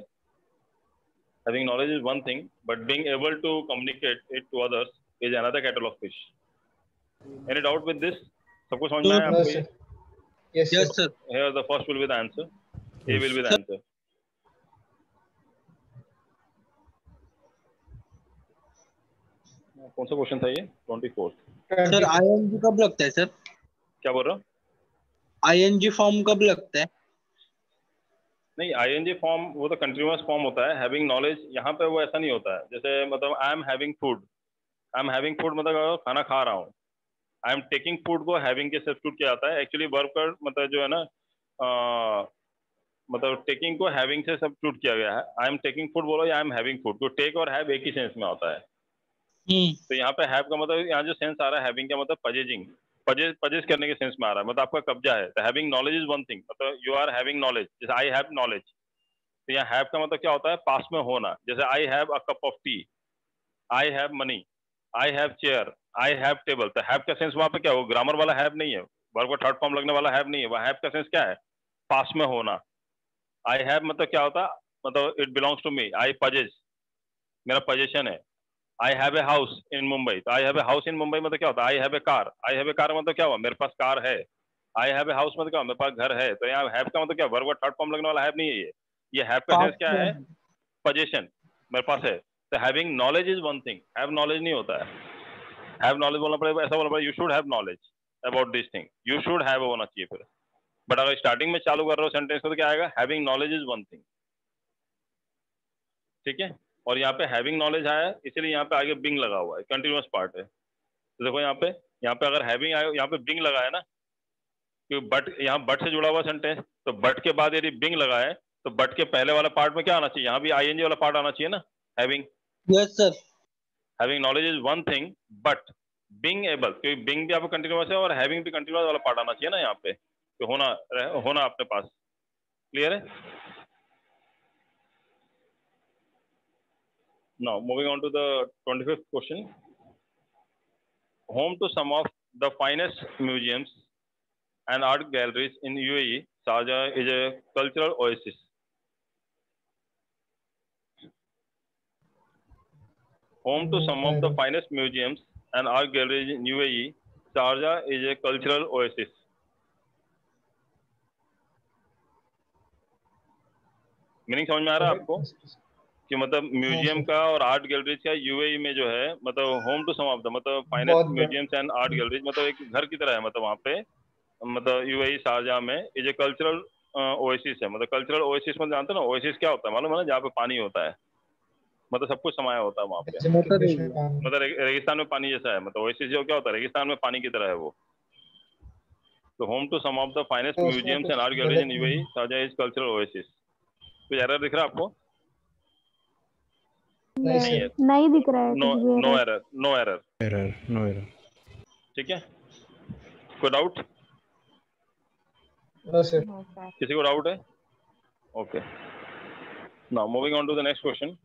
Having knowledge is one thing, but being able to communicate it to others is another kettle of fish. Any doubt with this? सबको समझ में आया आपको? Yes sir. Here the first will be the answer. A will be the answer. कौन सा question था ये? 24। Sir ING कब लगता है सर? क्या बोल रहा हूँ? आईएनजी फॉर्म कब लगता है? नहीं, आईएनजी फॉर्म वो तो कंटिन्यूअस फॉर्म होता है। हैविंग नॉलेज यहाँ पे वो ऐसा नहीं होता है। जैसे मतलब I am having food, I am having food मतलब खाना खा रहा हूँ। आई एम टेकिंग फूड को हैविंग के सब्स्टिट्यूट किया जाता है। एक्चुअली वर्ब का मतलब जो है ना, मतलब टेकिंग को हैविंग से सब्स्टिट्यूट किया गया है। आई एम टेकिंग फूड बोलो या आई एम हैविंग फूड, तो टेक और हैव एक ही सेंस में आता है। तो यहाँ पे हैव का मतलब, यहाँ जो सेंस आ रहा है हैविंग का मतलब पजेजिंग, पजेस करने के सेंस में आ रहा है, मतलब आपका कब्जा है। तो having knowledge is one thing, मतलब यू आर हैविंग नॉलेज। जैसे आई हैव नॉलेज, तो यहाँ हैव का मतलब क्या होता है? पास में होना। जैसे I have a cup of T, I have money, I have chair, I have table. तो हैव का सेंस वहाँ पे क्या हो? ग्रामर वाला हैव नहीं है, वर्ब का थर्ड फॉर्म लगने वाला हैव नहीं है। वह हैव का सेंस क्या है? पास में होना। आई हैव मतलब क्या होता? मतलब it belongs to me, I possess, मेरा पोजेशन है। I have a house in Mumbai, तो I have a house in Mumbai मतलब क्या होता है? I have a car, I have a car मतलब क्या हुआ? मेरे पास कार है। आई हैव ए हाउस मतलब क्या? मेरे पास घर है। तो यहाँ हैव का मतलब क्या? वर्ब का थर्ड फॉर्म लगने वाला हैव नहीं है। ये हैव का सेंस क्या है? पोजेशन, मेरे पास है। तो having knowledge is one thing, have knowledge नहीं होता है। हैव नॉलेज बोलना पड़ेगा, ऐसा बोलना पड़ेगा you should have knowledge about this thing, you should have होना चाहिए फिर। बट अगर स्टार्टिंग में चालू कर रहे हो सेंटेंस तो क्या आएगा? Having knowledge is one thing. ठीक है? और यहाँ पे हैविंग नॉलेज आया, इसीलिए यहाँ पे आगे बिंग लगा हुआ है, कंटिन्यूअस पार्ट है। तो देखो यहाँ पे अगर हैविंग आया, यहाँ पे बिंग लगा है ना, क्योंकि बट, यहाँ बट से जुड़ा हुआ सेंटेंस, तो बट के बाद यदि बिंग लगा है तो बट के पहले वाला पार्ट में क्या आना चाहिए? यहाँ भी आईएनजी वाला पार्ट आना चाहिए ना, having. Yes sir. Having knowledge is one thing but being able, क्योंकि बीइंग भी आपको कंटिन्यूअस है और हैविंग भी कंटिन्यूअस वाला पार्ट आना चाहिए ना यहाँ पे, तो होना अपने पास। क्लियर है? Now moving on to the 25th question. home to some of the finest museums and art galleries in UAE. Sharjah is a cultural oasis. Home to some of the finest museums and art galleries in UAE. Sharjah is a cultural oasis. Meaning समझ में आ रहा है आपको कि मतलब museum का और art galleries का यूएई में जो है मतलब home to some of the मतलब finest museums and art galleries मतलब एक घर की तरह है मतलब वहाँ पे मतलब यूएई शारजाह में इज ए कल्चरल ओएसिस है। मतलब कल्चरल ओएसिस मतलब जानते हो ना ओएसिस क्या होता है मालूम है ना, जहाँ पे पानी होता है मतलब सब कुछ समाया होता है वहाँ पे, मतलब रेगिस्तान में पानी जैसा है। मतलब ओएसिस जो क्या होता है रेगिस्तान में पानी की तरह है वो। तो home to some of the finest museums and art galleries in UAE Sharjah is cultural oasis. कुछ एरर दिख रहा है आपको? नहीं दिख रहा है। No error. ठीक है, कोई डाउट? No sir. किसी को डाउट है? Okay, now moving on to the next question.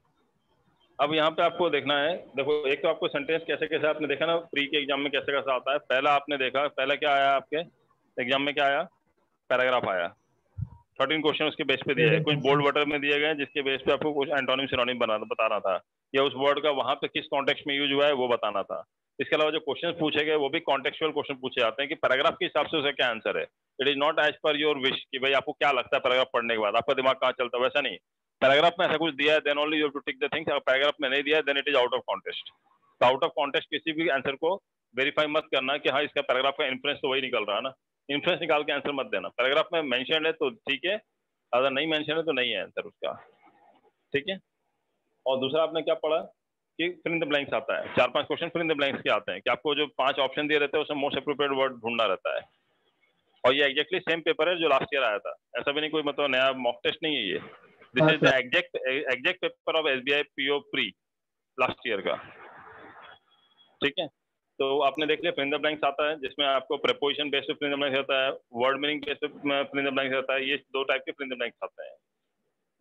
अब यहाँ पे आपको देखना है, देखो एक तो आपको सेंटेंस कैसे कैसे आपने देखा ना प्री के एग्जाम में कैसे कैसे आता है। पहला आपने देखा, पहला क्या आया आपके एग्जाम में, क्या आया? पैराग्राफ आया। 13 क्वेश्चन उसके बेस पे दिए हैं, कुछ बोल्ड वाटर में दिए गए जिसके बेस पे आपको कुछ एंटोनिम सिनोनिम बताना था, या उस वर्ड का वहां पे किस कॉन्टेक्स्ट में यूज हुआ है वो बताना था। इसके अलावा जो क्वेश्चन पूछे गए वो भी कॉन्टेक्चुअल क्वेश्चन पूछे जाते हैं कि पैराग्राफ के हिसाब से उसका क्या आंसर है। It is not as per your wish कि भाई आपको क्या लगता है पैराग्राफ पढ़ने के बाद आपका दिमाग कहाँ चलता है, वैसा नहीं। पैराग्राफ में ऐसा कुछ दिया है then only you have to tick the things. अगर पैराग्राफ में नहीं दिया है then it is out of context. तो आउट ऑफ कॉन्टेक्स्ट किसी भी आंसर को वेरीफाई मत करना कि हाँ इसका पैराग्राफ का इन्फ्लुएंस तो वही निकल रहा है ना, इन्फ्लुएंस निकाल के आंसर मत देना। पैराग्राफ में मेंशन है तो ठीक है, अगर नहीं मेंशन है तो नहीं है आंसर उसका, ठीक है। और दूसरा आपने क्या पढ़ा कि फिल इन द ब्लैंक्स आता है, 4-5 question fill in the blanks के आते हैं कि आपको जो 5 ऑप्शन दिए रहते हैं उसमें मोस्ट एप्रोप्रिएट वर्ड ढूंढना रहता है। और ये एग्जैक्टली सेम पेपर है जो लास्ट ईयर आया था, ऐसा भी नहीं कोई मतलब नया मॉक टेस्ट नहीं है ये। This is the exact paper of SBI PO pre last year का, ठीक है। तो आपने देख लिया फिल इन द ब्लैंक्स आता है जिसमें आपको preposition based fill in the blanks आता है, word meaning based fill in the blanks आता है। ये 2 टाइप के फिल इन द ब्लैंक्स आते हैं।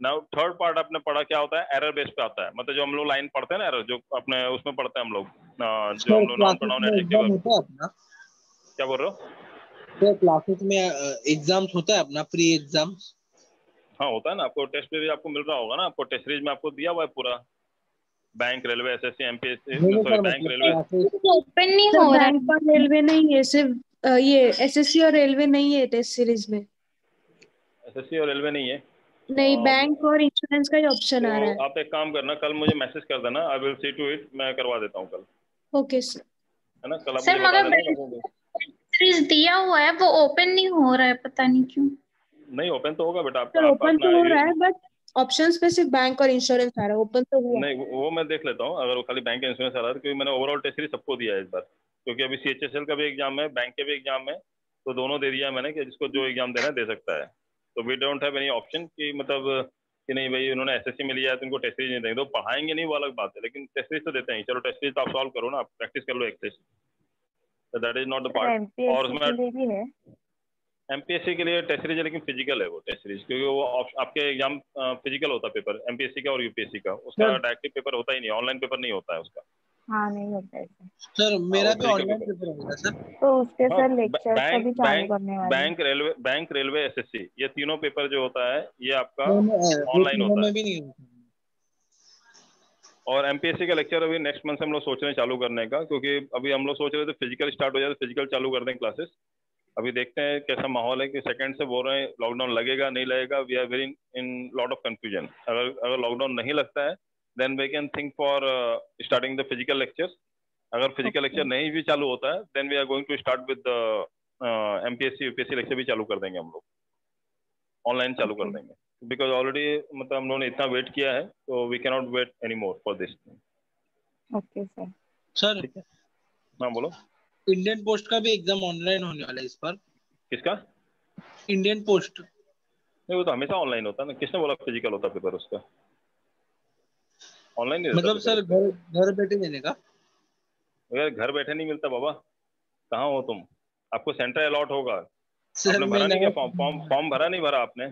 नाउ थर्ड पार्ट आपने पढ़ा क्या होता है, एरर बेस पे आता है। मतलब जो हम लोग लाइन पढ़ते हैं ना एरर, जो अपने उसमें पढ़ते हैं हम लोग, जो हम लोग नाउन प्रोनाउन एडजेक्टिव। क्या बोल रहे हो? तो क्लासेस में एग्जाम्स होता है अपना प्री एग्जाम्स? हाँ होता है ना, आपको टेस्ट सीरीज आपको मिल रहा होगा ना, आपको टेस्ट सीरीज में आपको दिया हुआ है पूरा, bank railway SSC MPSC sorry bank railway open नहीं हो रहा है। रेलवे नहीं है, सिर्फ ये एसएससी और रेलवे नहीं है टेस्ट सीरीज में। एसएससी और रेलवे नहीं है? नहीं, बैंक और इंश्योरेंस का ही ऑप्शन आ रहा है। आप एक काम करना, कल मुझे मैसेज कर देना, I will see to it, मैं करवा देता हूँ कल। Okay sir. है ना, कल आप सर मुझे बता मगर देना। सीरीज दिया हुआ है वो ओपन नहीं हो रहा है, पता नहीं क्यों। नहीं ओपन तो होगा बेटा सर ओपन तो हो रहा है बट ऑप्शंस पे सिर्फ बैंक और इंश्योरेंस आ रहा है, ओपन तो हुआ नहीं वो मैं देख लेता हूँ अगर वो खाली बैंक इंश्योरेंस आ रहा है, क्योंकि मैंने ओवरऑल टेस्ट सीरीज सबको दिया है इस बार, क्योंकि अभी सीएचएसएल का भी एग्जाम है, बैंक के भी एग्जाम है, तो दोनों दे दिया है मैंने कि जिसको जो एग्जाम देना है दे सकता है। तो we don't have any option कि मतलब कि नहीं भाई उन्होंने एसएससी में लिया है तो उनको टेस्ट सीरीज नहीं देंगे, तो पढ़ाएंगे नहीं वो अलग बात है, लेकिन टेस्ट सीरीज तो देते हैं। चलो टेस्ट सीरीज तो आप सॉल्व करो ना, आप प्रैक्टिस कर लो एक टेस्ट, तो that is not the part. और उसमें एमपीएससी के लिए टेस्ट सीरीज है लेकिन फिजिकल है वो टेस्ट सीरीज, क्योंकि वो आपके एग्जाम फिजिकल होता है पेपर एमपीएससी का और यूपीएससी का, उसका डायरेक्टिव पेपर होता ही नहीं, ऑनलाइन पेपर नहीं होता है उसका। हाँ नहीं होता है सर, मेरा भी ऑनलाइन पेपर होगा सर। तो उसके सर लेक्चर सभी चालू करने वाले हैं। बैंक रेलवे एसएससी ये तीनों पेपर जो होता है ये आपका ऑनलाइन होता है। और एमपीएससी का लेक्चर अभी नेक्स्ट मंथ से हम लोग सोच रहे हैं चालू करने का, क्योंकि अभी हम लोग सोच रहे थे फिजिकल स्टार्ट हो जाए तो फिजिकल चालू कर दें क्लासेस। अभी देखते हैं कैसा माहौल है कि सेकंड से बोल रहे हैं लॉकडाउन लगेगा नहीं लगेगा, we are very in lot of confusion. अगर लॉकडाउन नहीं लगता है then we can think for starting the physical lectures. अगर फिजिकल लेक्चर नहीं भी चालू होता है then we are going to start with MPSC UPSC lecture भी चालू कर देंगे हम लोग, ऑनलाइन चालू कर देंगे, बिकॉज ऑलरेडी मतलब हम लोगों ने इतना वेट किया है तो we can not wait any more for this. Okay sir. Sir ठीक है, हाँ बोलो। इंडियन पोस्ट का भी एग्जाम ऑनलाइन होने वाला है इस बार। किसका? Indian post. नहीं वो तो हमेशा ऑनलाइन होता है ना, किसने बोला फिजिकल होता पेपर उसका? ऑनलाइन नहीं मतलब सर घर बैठे देने का? अगर घर बैठे नहीं मिलता बाबा, कहाँ हो तुम? आपको सेंटर अलॉट होगा। सर आपने भरा नहीं क्या फॉर्म भरा नहीं भरा आपने?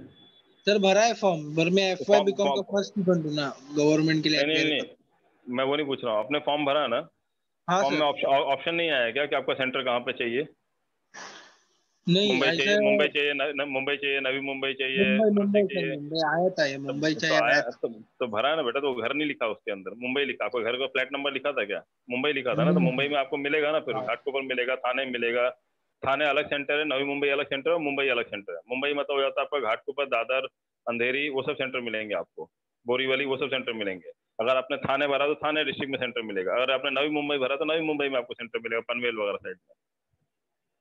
सर भरा है फॉर्म, पर मैं एफवाई बीकॉम का फर्स्ट स्टूडेंट हूं ना गवर्नमेंट के लिए। नहीं मैं वो नहीं पूछ रहा हूँ, आपने फॉर्म भरा ना? हाँ फॉर्म में सर। ऑप्शन नहीं आया क्या कि आपका सेंटर कहाँ पे चाहिए? नहीं मुंबई ऐसा चाहिए, मुंबई चाहिए, मुंबई चाहिए, नवी मुंबई चाहिए, मुंबई मुंबई नासिक सर, चाहिए? मुंबई आया था ये, मुंबई तो चाहिए आया आया था। तो भरा है ना बेटा, तो घर नहीं लिखा उसके अंदर, मुंबई लिखा। आपको घर का फ्लैट नंबर लिखा था क्या? मुंबई लिखा था ना, तो मुंबई में आपको मिलेगा ना, फिर घाटकोपर मिलेगा, थाने मिलेगा। थाने अलग सेंटर है, नवी मुंबई अलग सेंटर है, मुंबई अलग सेंटर है। मुंबई मतलब हो जाता है आपका घाटकोपर, दादर, अंधेरी, वो सब सेंटर मिलेंगे आपको, बोरीवली, वो सब सेंटर मिलेंगे। अगर आपने थाने भरा तो थाने डिस्ट्रिक्ट में सेंटर मिलेगा। अगर आपने नवी मुंबई भरा तो नवी मुंबई में आपको सेंटर मिलेगा, पनवेल वगैरह साइड में।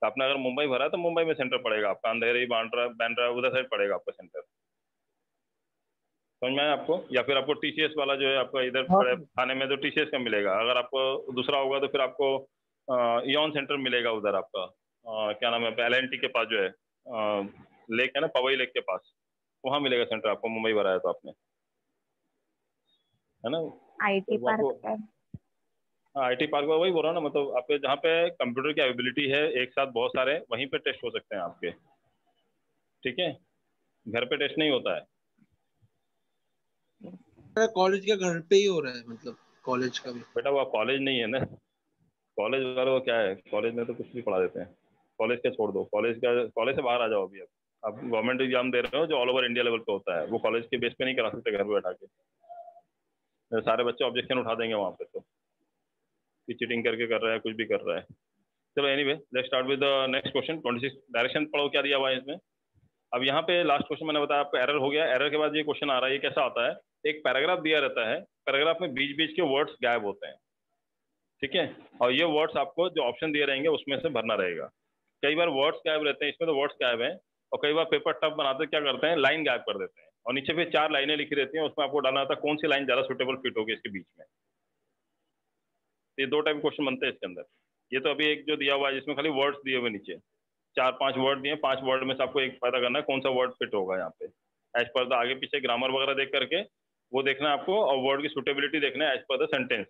तो आपने अगर मुंबई भरा तो मुंबई में सेंटर पड़ेगा आपका, अंधेरी, बांद्रा, बांद्रा उधर साइड पड़ेगा आपका सेंटर। समझ में आया आपको? या फिर आपको टीसीएस वाला जो है आपका इधर हाँ पड़े सर। थाने में, तो टीसीएस का मिलेगा। अगर आपको दूसरा होगा तो फिर आपको इॉन सेंटर मिलेगा उधर आपका, क्या नाम है, एलएनटी के पास जो है लेक है ना, पवई लेक के पास, वहाँ मिलेगा सेंटर आपको, मुंबई भरा है तो आपने, है ना? आईटी तो पार्क आपको का। आईटी पार्क में वही बोल रहा हूँ ना, मतलब आपके जहाँ पे कंप्यूटर की अवेलेबिलिटी है एक साथ बहुत सारे, वहीं पे टेस्ट हो सकते हैं आपके। ठीक है, घर पे टेस्ट नहीं होता है। कॉलेज का घर पे ही हो रहा है, मतलब कॉलेज का भी। बेटा वो कॉलेज नहीं है ना, कॉलेज वालों को क्या है, कॉलेज में तो कुछ भी पढ़ा देते हैं। कॉलेज का छोड़ दो, कॉलेज से बाहर आ जाओ अभी। आप गवर्नमेंट एग्जाम दे रहे हो जो ऑल ओवर इंडिया लेवल पे होता है, वो कॉलेज के बेस पे नहीं करा सकते घर पे बैठा के। सारे बच्चे ऑब्जेक्शन उठा देंगे वहाँ पे, तो कि चीटिंग करके कर रहा है, कुछ भी कर रहा है। चलो anyway, let's start with the next question. 26 direction पढ़ो क्या दिया हुआ है इसमें। अब यहाँ पे लास्ट क्वेश्चन मैंने बताया आपको, एरर हो गया। एरर के बाद ये क्वेश्चन आ रहा है, ये कैसा आता है, एक पैराग्राफ दिया रहता है, पैराग्राफ में बीच बीच के वर्ड्स गायब होते हैं। ठीक है, और ये वर्ड्स आपको जो ऑप्शन दिए रहेंगे उसमें से भरना रहेगा। कई बार वर्ड्स गायब रहते हैं, इसमें तो वर्ड्स गायब हैं। और कई बार पेपर टफ बनाते क्या करते हैं, लाइन गायब कर देते हैं, और नीचे फिर 4 लाइनें लिखी रहती हैं, उसमें आपको डालना होता है कौन सी लाइन ज़्यादा सुटेबल फिट होगी इसके बीच में। ये 2 टाइप क्वेश्चन बनते हैं इसके अंदर। ये तो अभी एक जो दिया हुआ है जिसमें खाली वर्ड्स दिए हुए नीचे 4-5 वर्ड दिए, 5 वर्ड में से आपको एक पता करना है कौन सा वर्ड फिट होगा यहाँ पे, एज पर द आगे पीछे ग्रामर वगैरह देख करके वो देखना है आपको, और वर्ड की सुटेबिलिटी देखना है as per the sentence.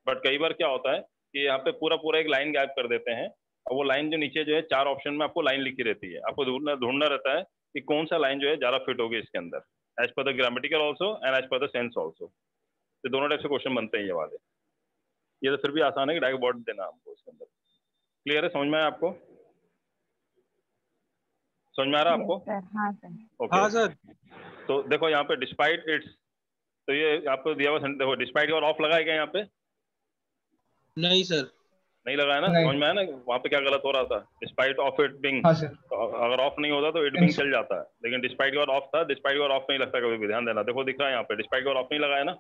But कई बार क्या होता है कि यहाँ पे पूरा पूरा एक लाइन गायब कर देते हैं, और वो लाइन जो नीचे जो है 4 ऑप्शन में आपको लाइन लिखी रहती है, आपको ढूंढना रहता है कि कौन सा लाइन जो है ज़्यादा फिट होगी इसके अंदर, as per the grammatical also and as per the sense also. तो दोनों टाइप से क्वेश्चन बनते हैं ये वाले। ये तो फिर भी आसान है कि डायरेक्ट वर्ड देना हमको इसके अंदर। क्लियर है, समझ में आया आपको? समझ में आ रहा है आपको? सर हाँ सर। ओके। हाँ सर। तो देखो यहाँ पे डिस्पाइट इट्स, तो ये आपको दिया हुआ देखो, डिस्पाइट और ऑफ लगाएगा यहाँ पे? नहीं सर। नहीं लगाया ना? नहीं। समझ में आया ना वहाँ पे क्या गलत हो रहा था? डिस्पाइट ऑफ इट बिंग, हाँ सर। अगर ऑफ नहीं होता तो इट बिंग चल जाता है, लेकिन डिस्पाइट और ऑफ था, डिस्पाइट और ऑफ नहीं लगता कभी भी, ध्यान देना। देखो दिख रहा है यहाँ पे डिस्पाइट और ऑफ नहीं लगाया ना,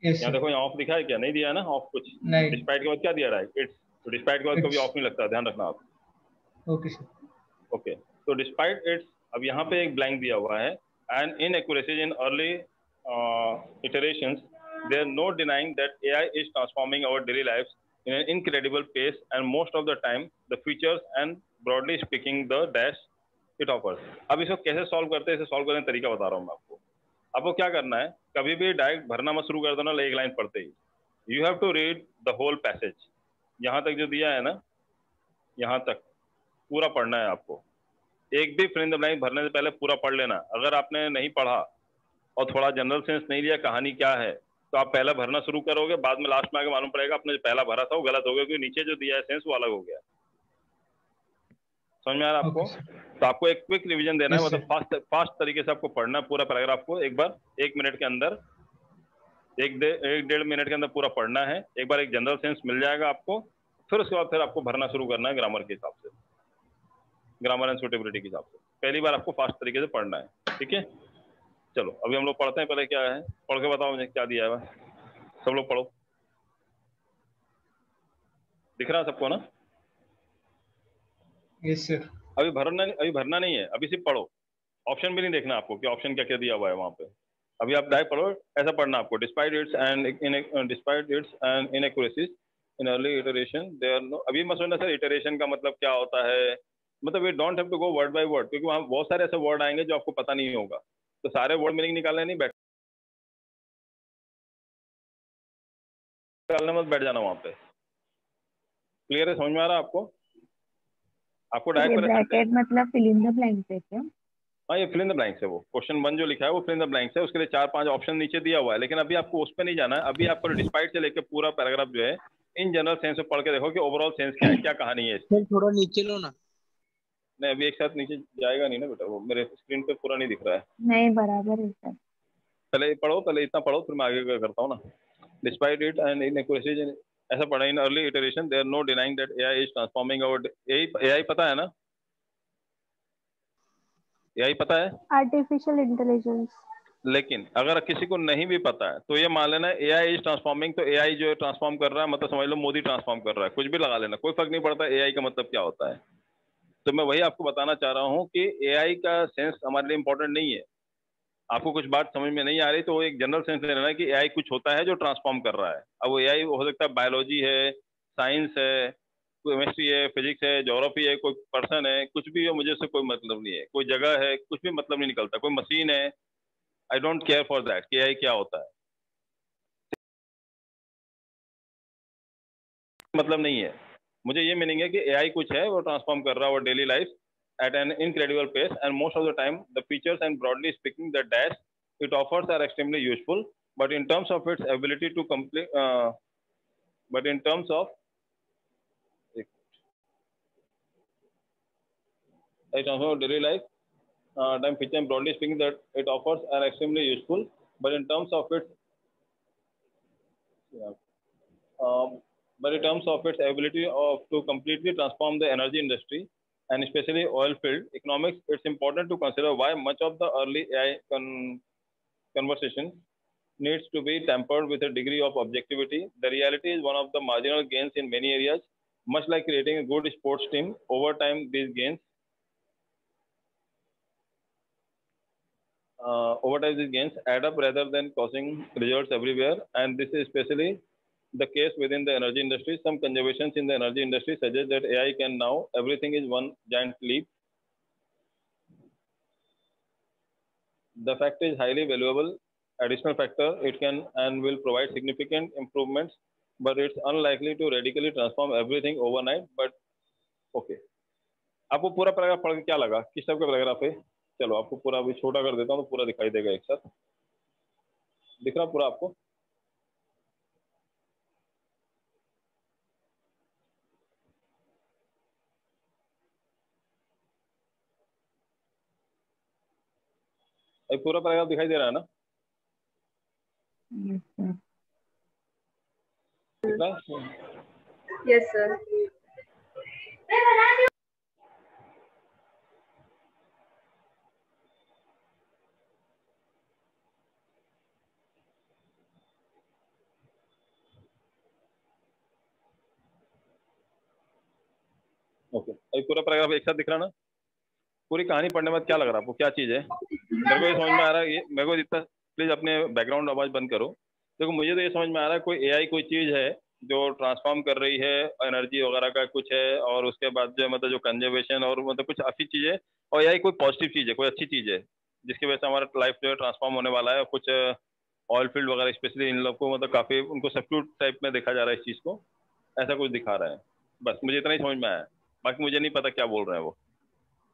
यस यहाँ सर। देखो यहाँ ऑफ दिखा है क्या? नहीं दिया है ना ऑफ कुछ। नहीं। डिस्पाइट के बाद क्या दिया रहा है? इट्स। तो डिस्पाइट के बाद कभी ऑफ नहीं लगता, ध्यान रखना आप। Okay sir. ओके, तो डिस्पाइट इट्स, अब यहाँ पे एक ब्लैंक दिया हुआ है, and inaccuracies in early iterations, there is no denying that AI is transforming our daily lives in an incredible pace, and most of the time the features and broadly speaking the dash it offers। अब इसको कैसे solve करते हैं, इसे solve करने का तरीका बता रहा हूँ मैं आपको। आपको क्या करना है, कभी भी डायरेक्ट भरना मत शुरू कर देना एक लाइन पढ़ते ही। You have to read the whole passage, यहाँ तक जो दिया है ना, यहाँ तक पूरा पढ़ना है आपको। एक भी फिल इन द ब्लैंक भरने से पहले पूरा पढ़ लेना। अगर आपने नहीं पढ़ा और थोड़ा जनरल सेंस नहीं लिया कहानी क्या है, तो आप पहला भरना शुरू करोगे, बाद में लास्ट में आके मालूम पड़ेगा आपने जो पहला भरा था वो गलत हो गया, क्योंकि नीचे जो दिया है सेंस वो अलग हो गया। समझ में आ रहा है आपको? तो आपको एक क्विक रिवीजन देना है, मतलब फास्ट तरीके से आपको पढ़ना है पूरा पैराग्राफ को एक बार, 1 मिनट के अंदर, 1-1.5 मिनट के अंदर पूरा पढ़ना है। एक बार एक जनरल सेंस मिल जाएगा आपको, फिर उसके बाद फिर आपको भरना शुरू करना है ग्रामर के हिसाब से, ग्रामर एंड सुटेबिलिटी के हिसाब से। पहली बार आपको फास्ट तरीके से पढ़ना है, ठीक है? चलो अभी हम लोग पढ़ते हैं, पहले क्या है पढ़ के बताओ मुझे क्या दिया है। सब लोग पढ़ो, दिख रहा है सबको ना? Yes sir. अभी भरना नहीं है, अभी सिर्फ पढ़ो, ऑप्शन भी नहीं देखना आपको कि ऑप्शन क्या क्या दिया हुआ है वहाँ पे। अभी आप डायरेक्ट पढ़ो, ऐसा पढ़ना आपको। Despite its and inaccuracies in early iteration there no. अभी मत सोचना सर इटरेशन का मतलब क्या होता है, मतलब we don't have to go word by word, क्योंकि वहाँ बहुत सारे ऐसे वर्ड आएंगे जो आपको पता नहीं होगा, तो सारे वर्ड मीनिंग निकालने नहीं मत बैठ जाना वहाँ पे। क्लियर है, समझ में आ रहा है आपको? आपको डायरेक्ट ब्रैकेट मतलब फिल इन द ब्लैंक है क्या? हाँ ये फिल इन द ब्लैंक्स है, वो क्वेश्चन 1 जो लिखा है वो फिल इन द ब्लैंक्स है, उसके लिए 4-5 ऑप्शन नीचे दिया हुआ है, लेकिन अभी आपको उस पर नहीं जाना है। अभी आपको डिस्पाइट से लेकर पूरा पैराग्राफ जो है इन जनरल सेंस में पढ़ के देखो कि ओवरऑल सेंस क्या है, क्या कहानी है इसकी। सर थोड़ा नीचे लो ना। नहीं अभी एक साथ नीचे जाएगा नहीं ना बेटा, वो मेरे स्क्रीन पे पूरा नहीं दिख रहा है। नहीं बराबर है सर। पहले पढ़ो, पहले इतना पढ़ो, फिर मैं आगे का करता हूँ ना। डिस्पाइट इट एंड इनएक्यूरेसीज, ऐसा पढ़ा in early iteration there no denying that AI is transforming our. AI पता है ना, एआई पता है आर्टिफिशियल इंटेलिजेंस। लेकिन अगर किसी को नहीं भी पता है तो ये मान लेना एआई इज ट्रांसफॉर्मिंग, तो एआई जो है ट्रांसफॉर्म कर रहा है, मतलब समझ लो मोदी ट्रांसफॉर्म कर रहा है, कुछ भी लगा लेना, कोई फर्क नहीं पड़ता एआई का मतलब क्या होता है। तो मैं वही आपको बताना चाह रहा हूँ कि एआई का सेंस हमारे लिए इंपॉर्टेंट नहीं है। आपको कुछ बात समझ में नहीं आ रही तो वो एक जनरल सेंस ले लेना है कि एआई कुछ होता है जो ट्रांसफॉर्म कर रहा है। अब वो एआई हो सकता है बायोलॉजी है, साइंस है, केमिस्ट्री है, फिजिक्स है, ज्योग्राफी है, कोई पर्सन है, कुछ भी हो, मुझे उससे कोई मतलब नहीं है, कोई जगह है, कुछ भी मतलब नहीं निकलता, कोई मशीन है, I don't care for that कि एआई क्या होता है, मतलब नहीं है। मुझे ये मीनिंग है कि एआई कुछ है, वो ट्रांसफॉर्म कर रहा है वो daily life at an incredible pace, and most of the time the features and broadly speaking the dash it offers are extremely useful, but in terms of its ability to complete but in terms of daily life time feature and broadly speaking that it offers are extremely useful, but in terms of its but in terms of its ability to completely transform the energy industry and especially oil field economics, it's important to consider why much of the early AI conversation needs to be tempered with a degree of objectivity. The reality is one of the marginal gains in many areas, much like creating a good sports team. Over time, these gains add up rather than causing results everywhere, and this is especially the case within the energy industry. Some conservations in the energy industry suggest that AI can now everything is one giant leap. The fact is highly valuable additional factor. It can and will provide significant improvements, but it's unlikely to radically transform everything overnight. But okay, आपको पूरा paragraph पढ़ के क्या लगा, किस type का paragraph है? चलो आपको पूरा अभी छोटा कर देता हूँ तो पूरा दिखाई देगा एक साथ। दिख रहा पूरा आपको? अभी पूरा पैराग्राफ दिखाई दे रहा है ना? Yes sir. ओके, अभी पूरा पैराग्राफ एक साथ दिख रहा ना? पूरी कहानी पढ़ने के बाद क्या लग रहा है आपको, क्या चीज़ है? मेरे को ये समझ में आ रहा है, ये मेरे को इतना प्लीज अपने बैकग्राउंड आवाज बंद करो। देखो मुझे तो ये समझ में आ रहा है कोई एआई कोई चीज़ है जो ट्रांसफॉर्म कर रही है, एनर्जी वगैरह का कुछ है, और उसके बाद जो मतलब जो कंजर्वेशन और मतलब कुछ अच्छी चीज़ है, और एआई कोई पॉजिटिव चीज़ है, कोई अच्छी चीज़ है जिसकी वजह से हमारा लाइफ जो है ट्रांसफॉर्म होने वाला है। कुछ ऑयल फील्ड वगैरह स्पेशली इन लोग को मतलब काफ़ी उनको सब्स्टिट्यूट टाइप में देखा जा रहा है इस चीज़ को, ऐसा कुछ दिखा रहा है। बस मुझे इतना ही समझ में आया, बाकी मुझे नहीं पता क्या बोल रहे हैं वो,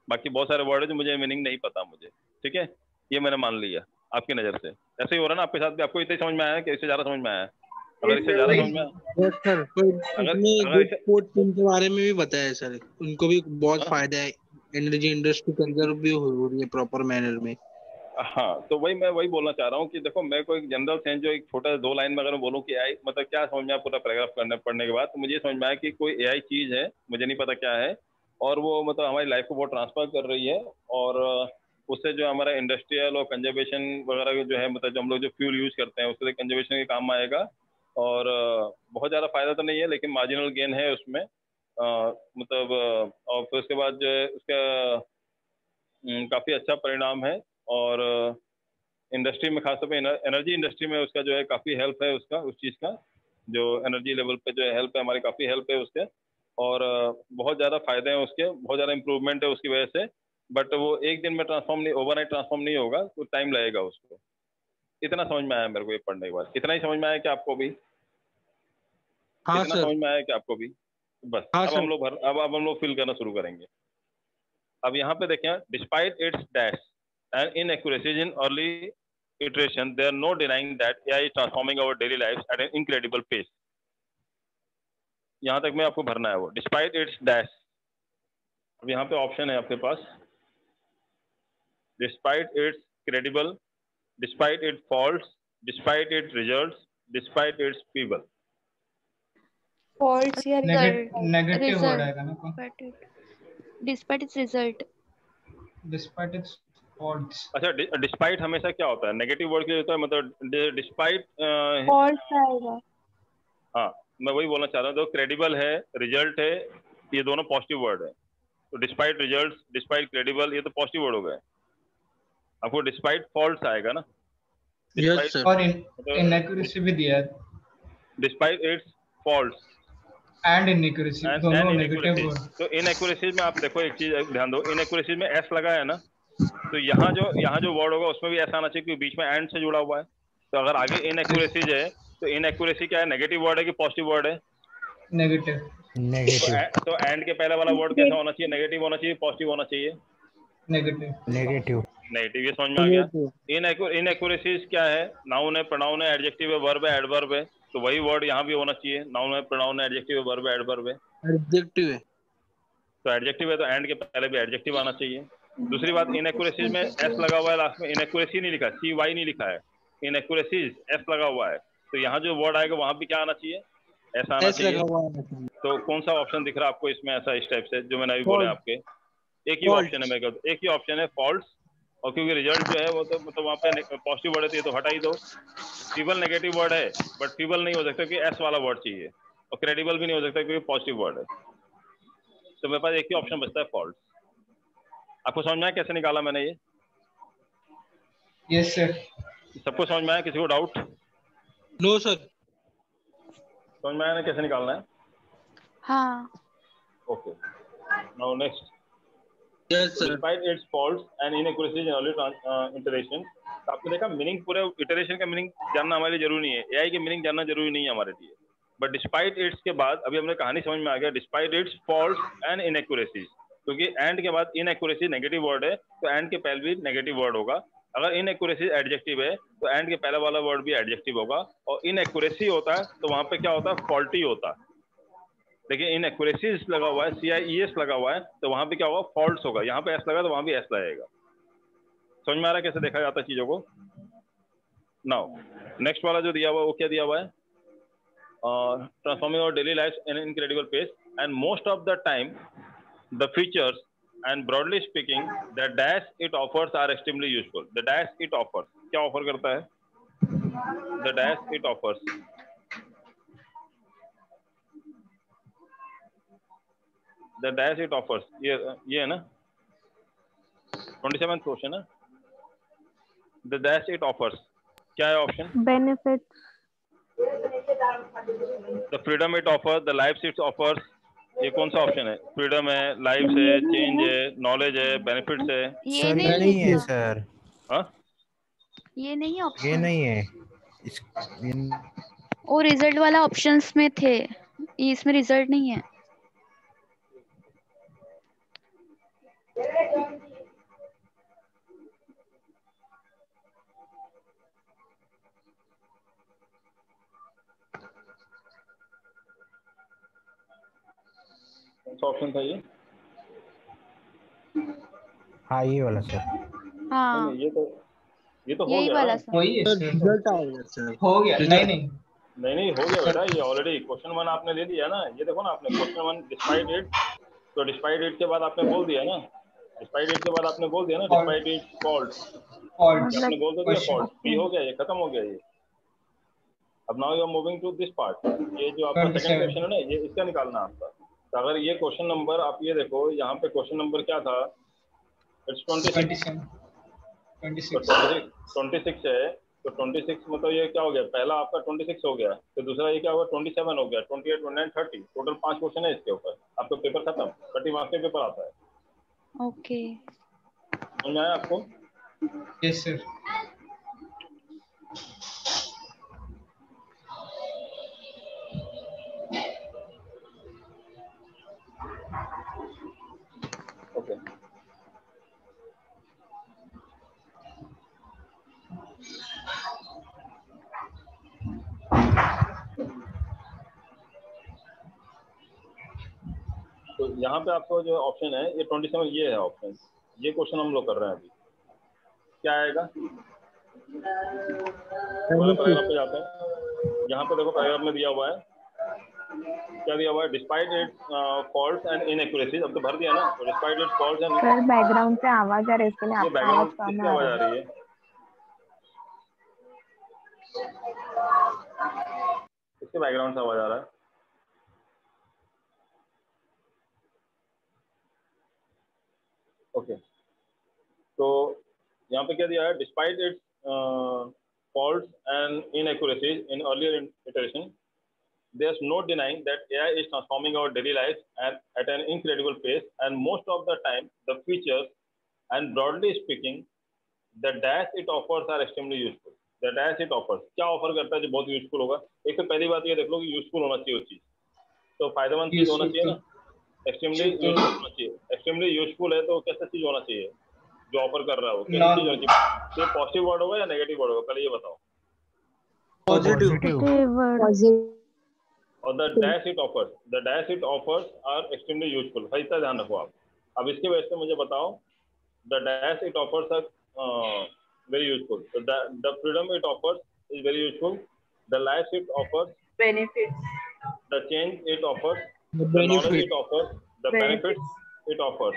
बाकी बहुत सारे वर्ड है जो मुझे मीनिंग नहीं पता मुझे। ठीक है, ये मैंने मान लिया आपकी नज़र से। ऐसे ही हो रहा है ना आपके साथ भी? आपको इतना ही समझ में आया कि इससे ज़्यादा समझ में आया? अगर इससे ज़्यादा समझ में आया सर स्पोर्ट्स टीम के बारे में भी बताया सर, उनको भी बहुत फायदा है, एनर्जी इंडस्ट्री कंजर्व भी हो रही है प्रॉपर मैनर में। हाँ, तो वही बोलना चाह रहा हूँ कि देखो मैं कोई जनरल सेंस जो एक छोटा 2 लाइन में अगर मैं बोलूँ कि एआई मतलब क्या समझ में आया पूरा पैराग्राफ पढ़ने के बाद, तो मुझे समझ में आया कि कोई एआई चीज़ है, मुझे नहीं पता क्या है, और वो मतलब हमारी लाइफ को बहुत ट्रांसफर कर रही है, और उससे जो हमारा इंडस्ट्रियल और कंजर्वेशन वगैरह जो है, मतलब जो हम लोग जो फ्यूल यूज करते हैं उससे कंजर्वेशन के काम आएगा, और बहुत ज़्यादा फायदा तो नहीं है लेकिन मार्जिनल गेन है उसमें। मतलब और फिर उसके बाद जो है उसका काफ़ी अच्छा परिणाम है, और इंडस्ट्री में खासतौर पे एनर्जी इंडस्ट्री में उसका जो है काफ़ी हेल्प है, उसका उस चीज़ का जो एनर्जी लेवल पे जो है हेल्प है, हमारी काफ़ी हेल्प है उसके, और बहुत ज़्यादा फायदे हैं उसके, बहुत ज़्यादा इंप्रूवमेंट है उसकी वजह से। बट वो एक दिन में ट्रांसफॉर्म नहीं, ओवरनाइट ट्रांसफॉर्म नहीं होगा, तो टाइम लगेगा उसको। इतना समझ में आया मेरे को ये पढ़ने के बाद, इतना ही समझ में आया कि आपको भी? हाँ इतना सर। समझ में आया कि आपको भी? बस हाँ अब सर। हम लोग फिल करना शुरू करेंगे। अब यहाँ पे देखें, despite it's dash, and inaccuracies in early iteration, there are no denying that AI is transforming our daily lives at an incredible pace. यहाँ तक में आपको भरना है वो डिस्पाइट इट्स डैश। अब यहाँ पे ऑप्शन है आपके पास, despite its credible, despite it falls, despite it results, despite its feeble. Falls या नेगेटिव वर्ड आएगा ना, despite its result, despite its falls. अच्छा, डिस्पाइट हमेशा क्या होता है? नेगेटिव वर्ड के लिए होता है, मतलब डिस्पाइट फॉल्स आएगा। हाँ, मैं वही बोलना चाह रहा हूँ। जो क्रेडिबल है, रिजल्ट है, ये दोनों पॉजिटिव वर्ड है। तो डिस्पाइट रिजल्ट, डिस्पाइट क्रेडिबल, ये तो पॉजिटिव वर्ड हो गए। आपको डिस्पाइट फॉल्स आएगा ना, यस सर, और इनएक्यूरेसी भी दिया है, despite its flaws and inaccuracy, दोनों नेगेटिव वर्ड। तो इनएक्यूरेसीज में आप देखो, एक चीज ध्यान दो, इनएक्यूरेसीज में एस लगा है ना, तो यहाँ जो वर्ड होगा उसमें भी ऐसा आना चाहिए क्योंकि बीच में एंड से जुड़ा हुआ है। तो अगर आगे इनएक्यूरेसीज है तो इनएक्यूरेसी क्या है? नेगेटिव वर्ड है कि पॉजिटिव वर्ड है? नेगेटिव। तो एंड के पहले वाला वर्ड कैसा होना चाहिए? नेगेटिव होना चाहिए, पॉजिटिव होना चाहिए? नेगेटिव। ये समझ में आ गया। इनएक्यूरेसीज क्या है? नाउन है, प्रोनाउन है, एडजेक्टिव है, वर्ब है, एडवर्ब है। तो वही वर्ड यहाँ भी होना चाहिए, नाउन है, प्रोनाउन है, एडजेक्टिव है, वर्ब है, एडवर्ब है। एडजेक्टिव है, तो एडजेक्टिव है तो एंड के पहले भी एडजेक्टिव आना चाहिए। दूसरी बात, इनएक्यूरेसीज में एस लगा हुआ है लास्ट में, इनएक्यूरेसी नहीं लिखा, CY नहीं लिखा है, इनएक्यूरेसीज एस लगा हुआ है। तो यहाँ जो वर्ड आएगा वहां भी क्या आना चाहिए? ऐसा आना चाहिए। तो कौन सा ऑप्शन दिख रहा है आपको इसमें ऐसा, इस टाइप से जो मैंने अभी बोले आपके? एक ही ऑप्शन है, मैं एक ही ऑप्शन है, फॉल्स। और क्योंकि रिजल्ट जो है वो तो वहाँ पे पॉजिटिव वर्ड है तो हटा ही दो। फीबल नेगेटिव वर्ड है, बट फीबल नहीं हो सकता क्योंकि एस वाला वर्ड चाहिए, और क्रेडिबल भी नहीं हो सकता क्योंकि पॉजिटिव वर्ड है। तो मेरे पास एक ही ऑप्शन बचता है, फॉल्स। आपको समझ में आया कैसे निकाला मैंने ये? Yes sir. सबको समझ में आया? किसी को डाउट? No sir. समझ में आया ना कैसे निकालना है? हाँ। Okay, now next. Yes sir. Despite its faults and inaccuracies in early iteration. आपने देखा, मीनिंग पूरे इटरेशन का मीनिंग जानना हमारे लिए जरूरी नहीं है, एआई की मीनिंग जानना जरूरी नहीं है हमारे लिए। बट डिस्पाइट इट्स के बाद अभी हमने कहानी समझ में आ गया, despite its faults and inaccuracies, क्योंकि एंड के बाद इनएक्यूरेसी नेगेटिव वर्ड है तो एंड के पहले भी नेगेटिव वर्ड होगा। अगर इनएक्यूरेसी एडजेक्टिव है तो एंड के पहले वाला वर्ड भी एडजेक्टिव होगा, और इनएक्यूरेसी होता है तो वहां पे क्या होता है? फॉल्टी होता है। देखिए, इनएक्यूरेसीज लगा हुआ है, CIES लगा हुआ है, तो वहां पे क्या होगा? फॉल्ट्स होगा। यहाँ पे एस लगा तो वहां भी एस लगेगा। समझ में आ रहा है कैसे देखा जाता है चीजों को? नाउ नेक्स्ट वाला जो दिया हुआ है वो क्या दिया हुआ है? Transforming our daily life in incredible pace and most of the time the features and broadly speaking the dash it offers are extremely useful. The dash it offers क्या ऑफर करता है? The dash it offers, the dash it offers, ये है ना 27th question है। The dash it offers क्या है option? Benefits, the freedom it offers, the life it offers. ये कौन सा ऑप्शन है? फ्रीडम है, लाइफ है, चेंज है, नॉलेज है, बेनिफिट्स है। ये नहीं है सर, हाँ, ये नहीं ऑप्शन, ये नहीं है। वो रिजल्ट वाला ऑप्शंस में थे, इसमें रिजल्ट नहीं है। कौन सा ऑप्शन था ये? हाँ, ये वाला सर। हाँ, नहीं, ये तो हो यही गया वाला ना? सर। वही है सर, रिजल्ट आएगा सर। हो गया। नहीं नहीं हो गया बेटा, ये ऑलरेडी क्वेश्चन 1 आपने ले लिया ना। ये देखो ना, आपने क्वेश्चन 1 डिस्पाइट इट, तो डिस्पाइट इट के बाद आपने बोल दिया ना, डिस्पाइट इट के बाद आपने बोल दिया ना डिस्पाइट इट फॉल्ट, आपने बोल तो दिया फॉल्ट, बी हो गया, ये खत्म हो गया ये। अब now you are moving to this part, ये जो आपका सेकंड क्वेश्चन है ना, ये इसका निकालना आपका। तो अगर ये क्वेश्चन नंबर आप ये देखो, यहाँ पे क्वेश्चन नंबर क्या था? इट्स 26 है। तो 26 मतलब ये क्या हो गया? पहला आपका 26 हो गया, तो दूसरा ये क्या होगा? 27 हो गया, 28, 29, 30, टोटल 5 क्वेश्चन है इसके ऊपर। आपका पेपर खत्म, 30 मार्क्स के पेपर आता है। ओके, समझ में आया आपको? Yes sir. ओके, यहाँ पे आपको जो ऑप्शन है ये 27 ये है ऑप्शन, ये क्वेश्चन हम लोग कर रहे हैं अभी। क्या आएगा? पैराग्राफ पे जाते हैं, यहाँ पे देखो पैराग्राफ में दिया हुआ है, क्या दिया हुआ है? Despite its faults and inaccuracies, अब तो भर दिया ना, तो despite its faults and sir background से आवाज आ रही है, इसके लिए ये आपका आवाज बैकग्राउंड कम किसकी आ आवाज आ रहा है। रही है? किसके बैकग्राउंड से आवाज आ रहा है? ओके, तो यहाँ पे क्या दिया है? Despite its faults and inaccuracies in earlier iteration, there's no denying that AI is transforming our daily lives at an incredible pace, and most of the time the features and broadly speaking the dash it offers are extremely useful. The dash it offers क्या offer करता है जो बहुत useful होगा? एक तो पहली बात ये देख लो कि यूजफुल होना चाहिए वो चीज, तो फायदेमंद चीज होना चाहिए ना, एक्सट्रीमली यूजफुल होना चाहिए। एक्सट्रीमली यूजफुल है तो कैसा चीज होना चाहिए जो ऑफर कर रहा है वो, कैसी चीज होनी चाहिए? ये पॉजिटिव वर्ड होगा या नेगेटिव वर्ड होगा, पहले ये बताओ। पॉजिटिव। और the dash it offers are extremely useful। भाई इतना ध्यान रखो आप। अब इसके वजह से मुझे बताओ, the dash it offers are very useful, the freedom it offers is very useful, the life it offers, benefits, the change it offers, The the knowledge benefit. it offers, the benefits it offers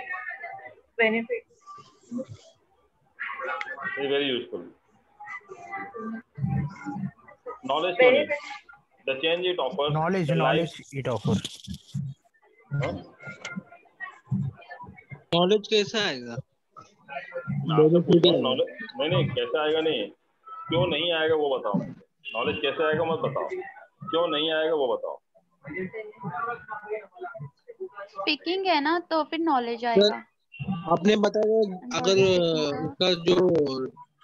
is very useful। knowledge क्यों नहीं? The change it offers, knowledge the knowledge life, it offers। हाँ? Knowledge कैसा आएगा? आपसे पूछ रहा हूँ knowledge, नहीं कैसे आएगा, नहीं क्यों नहीं आएगा वो बताओ। नॉलेज कैसे आएगा मत बताओ, क्यों नहीं आएगा वो बताओ। स्पीकिंग है ना तो फिर नॉलेज आएगा। आपने बताया अगर उसका जो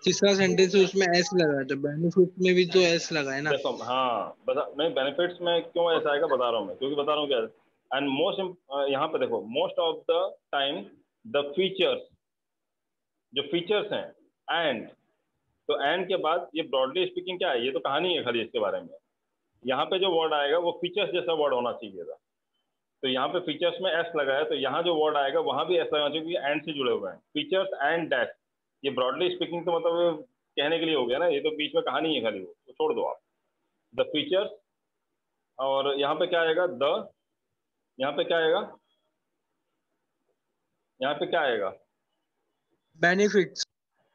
तीसरा सेंटेंस है उसमें एस लगा है तो बेनिफिट में भी तो एस लगा है ना। देखो हाँ बता, नहीं बेनिफिट्स में क्यों ऐसा आएगा बता रहा हूँ मैं, क्योंकि बता रहा हूँ क्या, एंड मोस्ट यहाँ पे देखो most of the time the features, जो फीचर्स हैं एंड, तो एंड के बाद ये ब्रॉडली स्पीकिंग क्या है, ये तो कहानी है खाली इसके बारे में। यहाँ पे जो वर्ड आएगा वो फीचर्स जैसा वर्ड होना चाहिए था, तो यहाँ पे फीचर्स में एस लगा है, तो यहाँ जो वर्ड आएगा वहाँ भी एस लगाना चाहिए क्योंकि एंड से जुड़े हुए हैं। फीचर्स एंड डैश, ये ब्रॉडली स्पीकिंग तो मतलब कहने के लिए हो गया ना, ये तो बीच में कहानी है खाली, वो तो छोड़ दो आप। द फीचर्स, और यहाँ पे क्या आएगा? द, यहाँ पे क्या आएगा? यहाँ पे क्या आएगा? बेनिफिट्स।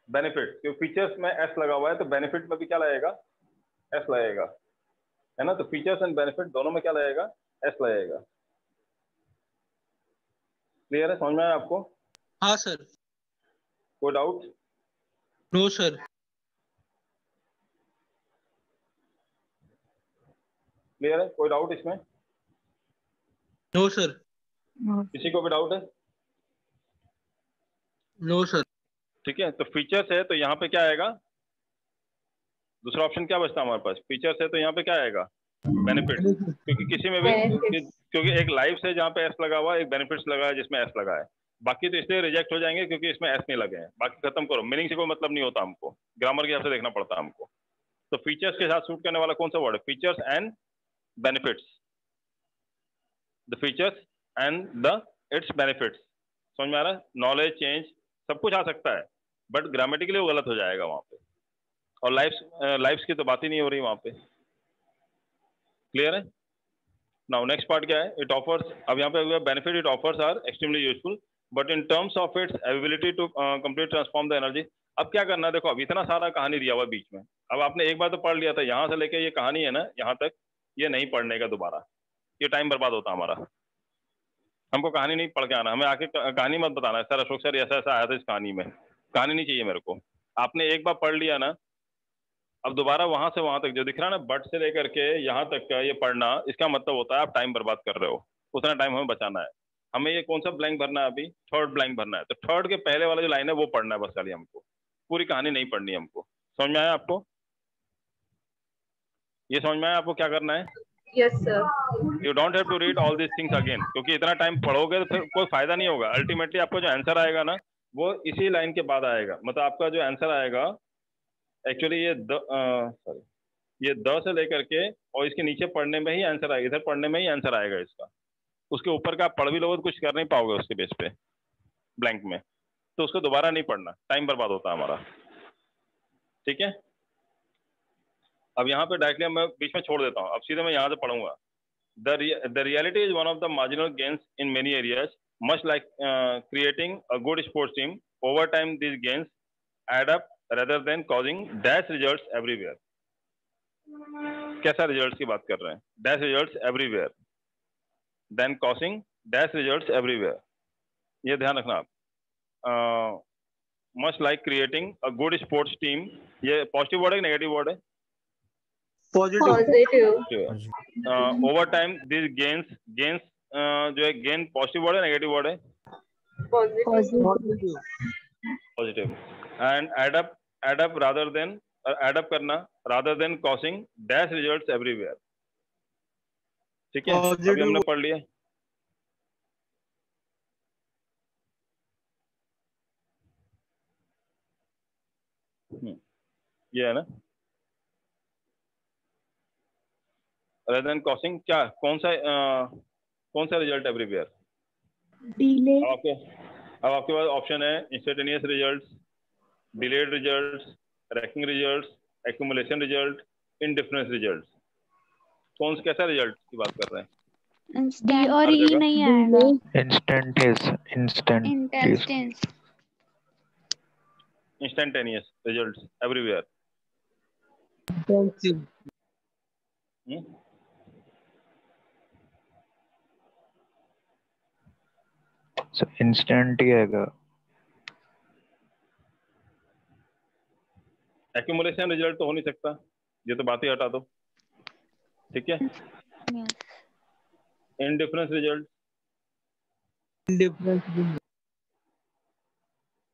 बेनिफिट, क्योंकि फीचर्स में एस लगा हुआ है तो बेनिफिट में भी क्या लगेगा? एस लगेगा, है ना। तो फीचर्स एंड बेनिफिट दोनों में क्या लगेगा? एस लगेगा। क्लियर है, समझ में आया आपको? हाँ सर। कोई डाउट? No sir. क्लियर है, कोई डाउट इसमें? No sir. किसी को भी डाउट है? No sir. ठीक है, तो फीचर्स है तो यहाँ पे क्या आएगा? दूसरा ऑप्शन क्या बचता है हमारे पास? फीचर्स है तो यहाँ पे क्या आएगा? बेनिफिट, क्योंकि किसी में भी क्योंकि एक लाइफ से जहाँ पे एस लगा हुआ है, एक बेनिफिट्स लगा है जिसमें एस लगा है, बाकी तो इसलिए रिजेक्ट हो जाएंगे क्योंकि इसमें एस नहीं लगे हैं। बाकी खत्म करो, मीनिंग से कोई मतलब नहीं होता, हमको ग्रामर के हिसाब से देखना पड़ता है हमको। तो फीचर्स के साथ सूट करने वाला कौन सा वर्ड है? Features and benefits, the features and the it's benefits. समझ में आ रहा है? नॉलेज, चेंज, सब कुछ आ सकता है, बट ग्रामेटिकली वो गलत हो जाएगा वहां पे, और लाइफ्स की तो बात ही नहीं हो रही वहां पे। क्लियर है? नाउ नेक्स्ट पार्ट क्या है? इट ऑफर्स, अब यहाँ पे benefit it offers are extremely useful but in terms of its ability to complete transform the energy. अब क्या करना है, देखो अब इतना सारा कहानी दिया हुआ बीच में, अब आपने एक बार तो पढ़ लिया था, यहाँ से लेके ये कहानी है ना यहाँ तक, ये नहीं पढ़ने का दोबारा, ये टाइम बर्बाद होता हमारा। हमको कहानी नहीं पढ़ के आना, हमें आके कहानी मत बताना सर अशोक सर ऐसा ऐसा आया था इस कहानी में, कहानी नहीं चाहिए मेरे को। आपने एक बार पढ़ लिया ना, अब दोबारा वहां से वहां तक जो दिख रहा है ना, बट से लेकर के यहाँ तक का ये पढ़ना, इसका मतलब होता है आप टाइम बर्बाद कर रहे हो। उतना टाइम हमें बचाना है। हमें ये कौन सा ब्लैंक भरना है? अभी थर्ड ब्लैंक भरना है, तो थर्ड के पहले वाला जो लाइन है वो पढ़ना है बस खाली हमको, पूरी कहानी नहीं पढ़नी है हमको। समझ में आया आपको? ये समझ में आया आपको क्या करना है? Yes sir। You don't have to read all this things again, क्योंकि इतना टाइम पढ़ोगे तो फिर कोई फायदा नहीं होगा। अल्टीमेटली आपको जो आंसर आएगा ना वो इसी लाइन के बाद आएगा, मतलब आपका जो आंसर आएगा एक्चुअली ये ये द से लेकर के और इसके नीचे पढ़ने में ही आंसर आएगा, इधर पढ़ने में ही आंसर आएगा इसका। उसके ऊपर का आप पढ़ भी लोगे तो कुछ कर नहीं पाओगे उसके बेस पे ब्लैंक में, तो उसको दोबारा नहीं पढ़ना, टाइम बर्बाद होता है हमारा। ठीक है, अब यहाँ पे डायरेक्टली मैं बीच में छोड़ देता हूँ, अब सीधे मैं यहाँ से पढ़ूंगा। The reality is one of the marginal gains in many areas, much like creating a good sports team. Over time, these gains add up rather than causing dash results everywhere. कैसा रिजल्ट्स की बात कर रहे हैं? Dash results everywhere, then causing dash results everywhere. ये ध्यान रखना आप। Much like creating a good sports team. ये पॉजिटिव वर्ड है नेगेटिव वर्ड है? Positive. Over time this gains जो है गेन पॉजिटिव वर्ड है नेगेटिव वर्ड है? Positive. And add up rather than add up करना rather than causing dash results everywhere. ठीक है, अभी हमने पढ़ लिया। ये है ना rather than causing, क्या कौन सा रिजल्ट एवरीवेयर? डिले। अब आपके पास ऑप्शन है instantaneous results, delayed results, ranking results, accumulation result, indifference results. कैसा रिजल्ट की बात कर रहे हैं? डी और ई नहीं आएगा। Instantaneous results everywhere. इंस्टेंट ही आएगा। एक्यूमुलेशन रिजल्ट तो हो नहीं सकता, ये तो बात ही हटा दो। ठीक है, इंडिफरेंस रिजल्ट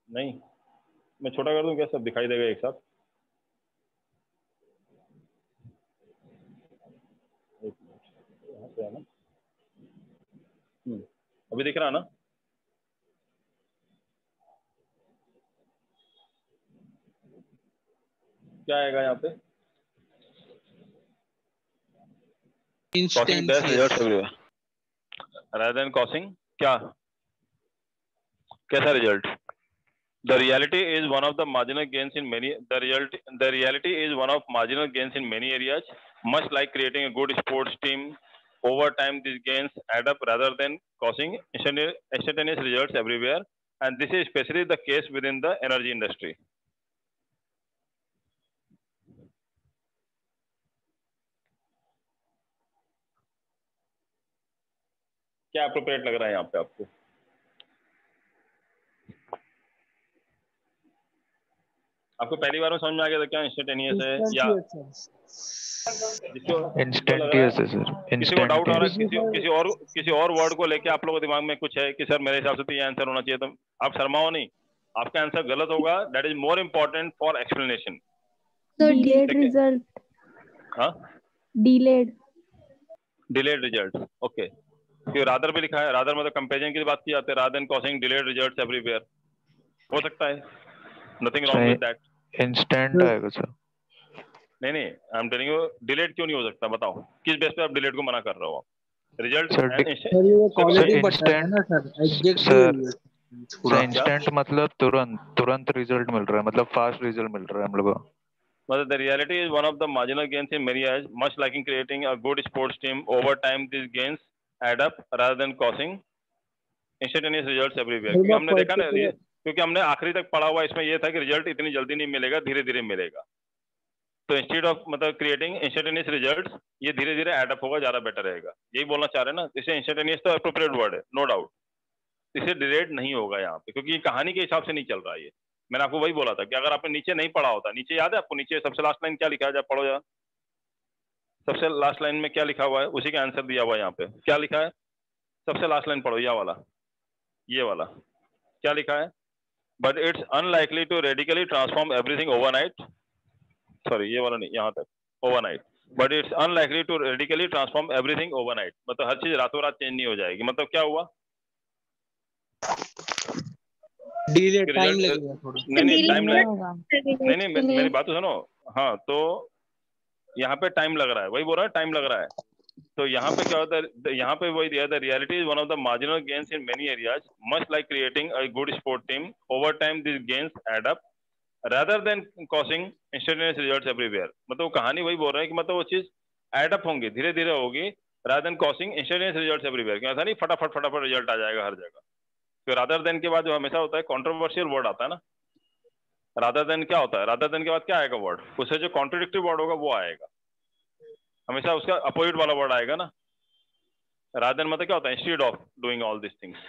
नहीं, मैं छोटा कर दूं क्या? सब दिखाई देगा एक साथ। यहाँ पे है ना, अभी दिख रहा ना? क्या आएगा यहाँ पे? Causing dash results everywhere. Rather than causing, क्या कैसा result? The reality is one of the marginal gains in many. The reality is one of marginal gains in many areas, much like creating a good sports team. Over time, these gains add up rather than causing instantaneous results everywhere, and this is especially the case within the energy industry. क्या appropriate लग रहा है यहाँ पे आपको? आपको पहली बार में समझ में आ गया था क्या इंस्टेंटेनियस है या इंस्टेंटेनियस है सर? किसी को डाउट आ रहा है किसी और वर्ड को लेके आप लोगों के दिमाग में कुछ है कि सर मेरे हिसाब से तो ये आंसर होना चाहिए, तो आप शर्माओ नहीं, आपका आंसर गलत होगा। That is more important for explanation. Delayed result. हाँ, डिलेड रिजल्ट। ओके, क्यों रादर भी लिखा है? रादर मतलब कंपैरिजन की बात की जाती है, rather than causing delayed results everywhere. हो सकता है, nothing wrong with that. Instant आएगा सर? नहीं, I am telling you, delayed क्यों नहीं हो सकता? बताओ किस बेस पे आप डिलेट को मना कर रहे हो? रिजल्ट इंस्टेंट मतलब तुरंत रिजल्ट मिल रहा है, मतलब फास्ट रिजल्ट मिल रहा है हम लोगों को। The reality is one of the marginal gains in many areas, much like in creating a good sports team. Over time, these gains add up rather than causing instantaneous results everywhere. क्योंकि हमने देखा ना, क्योंकि हमने आखिरी तक पढ़ा हुआ इसमें ये था कि रिजल्ट इतनी जल्दी नहीं मिलेगा, धीरे धीरे मिलेगा। तो इंस्टेड ऑफ मतलब क्रिएटिंग इंस्टेंटेनियस रिजल्ट्स, ये धीरे धीरे एड अप होगा, ज्यादा बेटर रहेगा। यही बोलना चाह रहे हैं ना? इसे इंस्टेंटेनियस तो एप्रोप्रिएट वर्ड है, नो डाउट। इसे डिलेड नहीं होगा यहाँ पे, क्योंकि कहानी के हिसाब से नहीं चल रहा है ये। मैंने आपको वही बोला था कि अगर आपने नीचे नहीं पढ़ा होता, नीचे याद है आपको? नीचे सबसे लास्ट लाइन क्या लिखा है? जब पढ़ो यार, सबसे लास्ट लाइन में क्या लिखा हुआ है? उसी का आंसर दिया हुआ है यहाँ पे। क्या लिखा है? सबसे लास्ट लाइन पढ़ो, ये वाला क्या लिखा है? But it's unlikely to radically transform everything overnight. Sorry, ये वाला नहीं, यहाँ तक overnight. But it's unlikely to radically transform everything overnight. मतलब हर चीज रातों रात चेंज नहीं हो जाएगी। मतलब क्या हुआ? टाइम लगेगा थोड़ा। नहीं, टाइम लगेगा नहीं, मेरी बात तो सुनो। हाँ, तो यहाँ पे टाइम लग रहा है, वही बोल रहा है, टाइम लग रहा है। तो यहाँ पे क्या होता है, यहाँ पे वही दिया, the reality is one of the marginal gains in many areas, much like creating a good sport team, over time this gains add up rather than causing instantaneous results everywhere। मतलब वो कहानी वही बोल रहा है कि मतलब वो चीज एड अप होंगी, धीरे धीरे होगी, rather than causing instantaneous results everywhere। क्या ऐसा नहीं फटाफट फटाफट रिजल्ट आ जाएगा हर जगह। तो rather than के बाद जो हमेशा होता है कॉन्ट्रोवर्शियल वर्ड आता है ना, rather than क्या होता है, rather than के बाद क्या आएगा वर्ड, उससे जो कॉन्ट्रोडिक्टरी वर्ड होगा वो आएगा, हमेशा उसका अपोजिट वाला वर्ड आएगा ना। rather than मतलब क्या होता है, instead of doing all these things,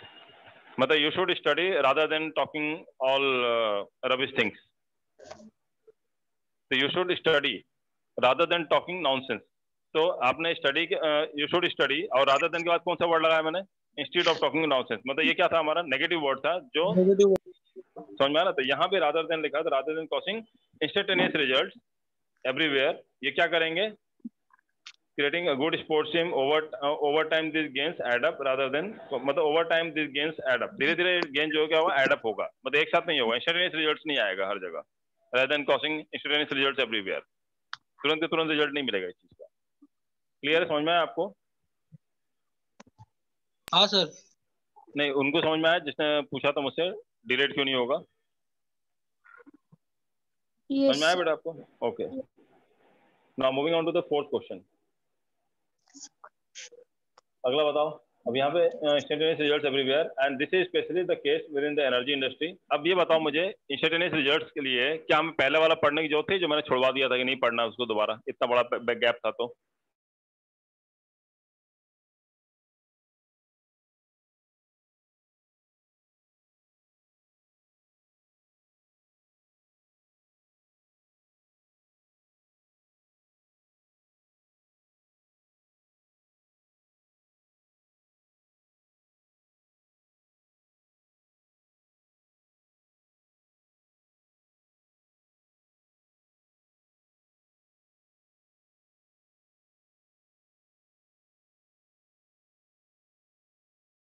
मतलब you should study rather than talking all rubbish things। तो you should study rather than talking nonsense. तो आपने स्टडी यू शुड स्टडी और रादर देन के बाद कौन सा वर्ड लगाया मैंने, इंस्टीड ऑफ टॉकिंग नॉनसेंस। मतलब ये क्या था, हमारा नेगेटिव वर्ड था जो समझ में आ रहा था। यहाँ पे रादर देन लिखा था, rather than causing instantaneous results everywhere. ये क्या करेंगे, creating a good sports team, over time this gains add up rather than, मतलब over time this gains add up, धीरे धीरे गेन जो क्या हुआ एड अप होगा, मतलब एक साथ नहीं होगा, इंस्टेंटेनियस रिजल्ट्स नहीं आएगा हर जगह, rather than causing instantaneous results everywhere। तुरंत तुरंत रिजल्ट नहीं मिलेगा इस चीज का। क्लियर है, समझ में आया आपको? हाँ सर। नहीं, उनको समझ में आया जिसने पूछा था मुझसे डिलेट क्यों नहीं होगा? समझ में आया बेटा आपको? Okay, now moving on to the fourth question. अगला बताओ। अब यहाँ पे instantaneous results everywhere and this is specially the case with in the energy industry. अब ये बताओ मुझे, इंस्टेंटेनियस रिजल्ट्स के लिए क्या मैं पहले वाला पढ़ने की जरूरत थी जो मैंने छुड़वा दिया था कि नहीं पढ़ना उसको दोबारा, इतना बड़ा गैप था तो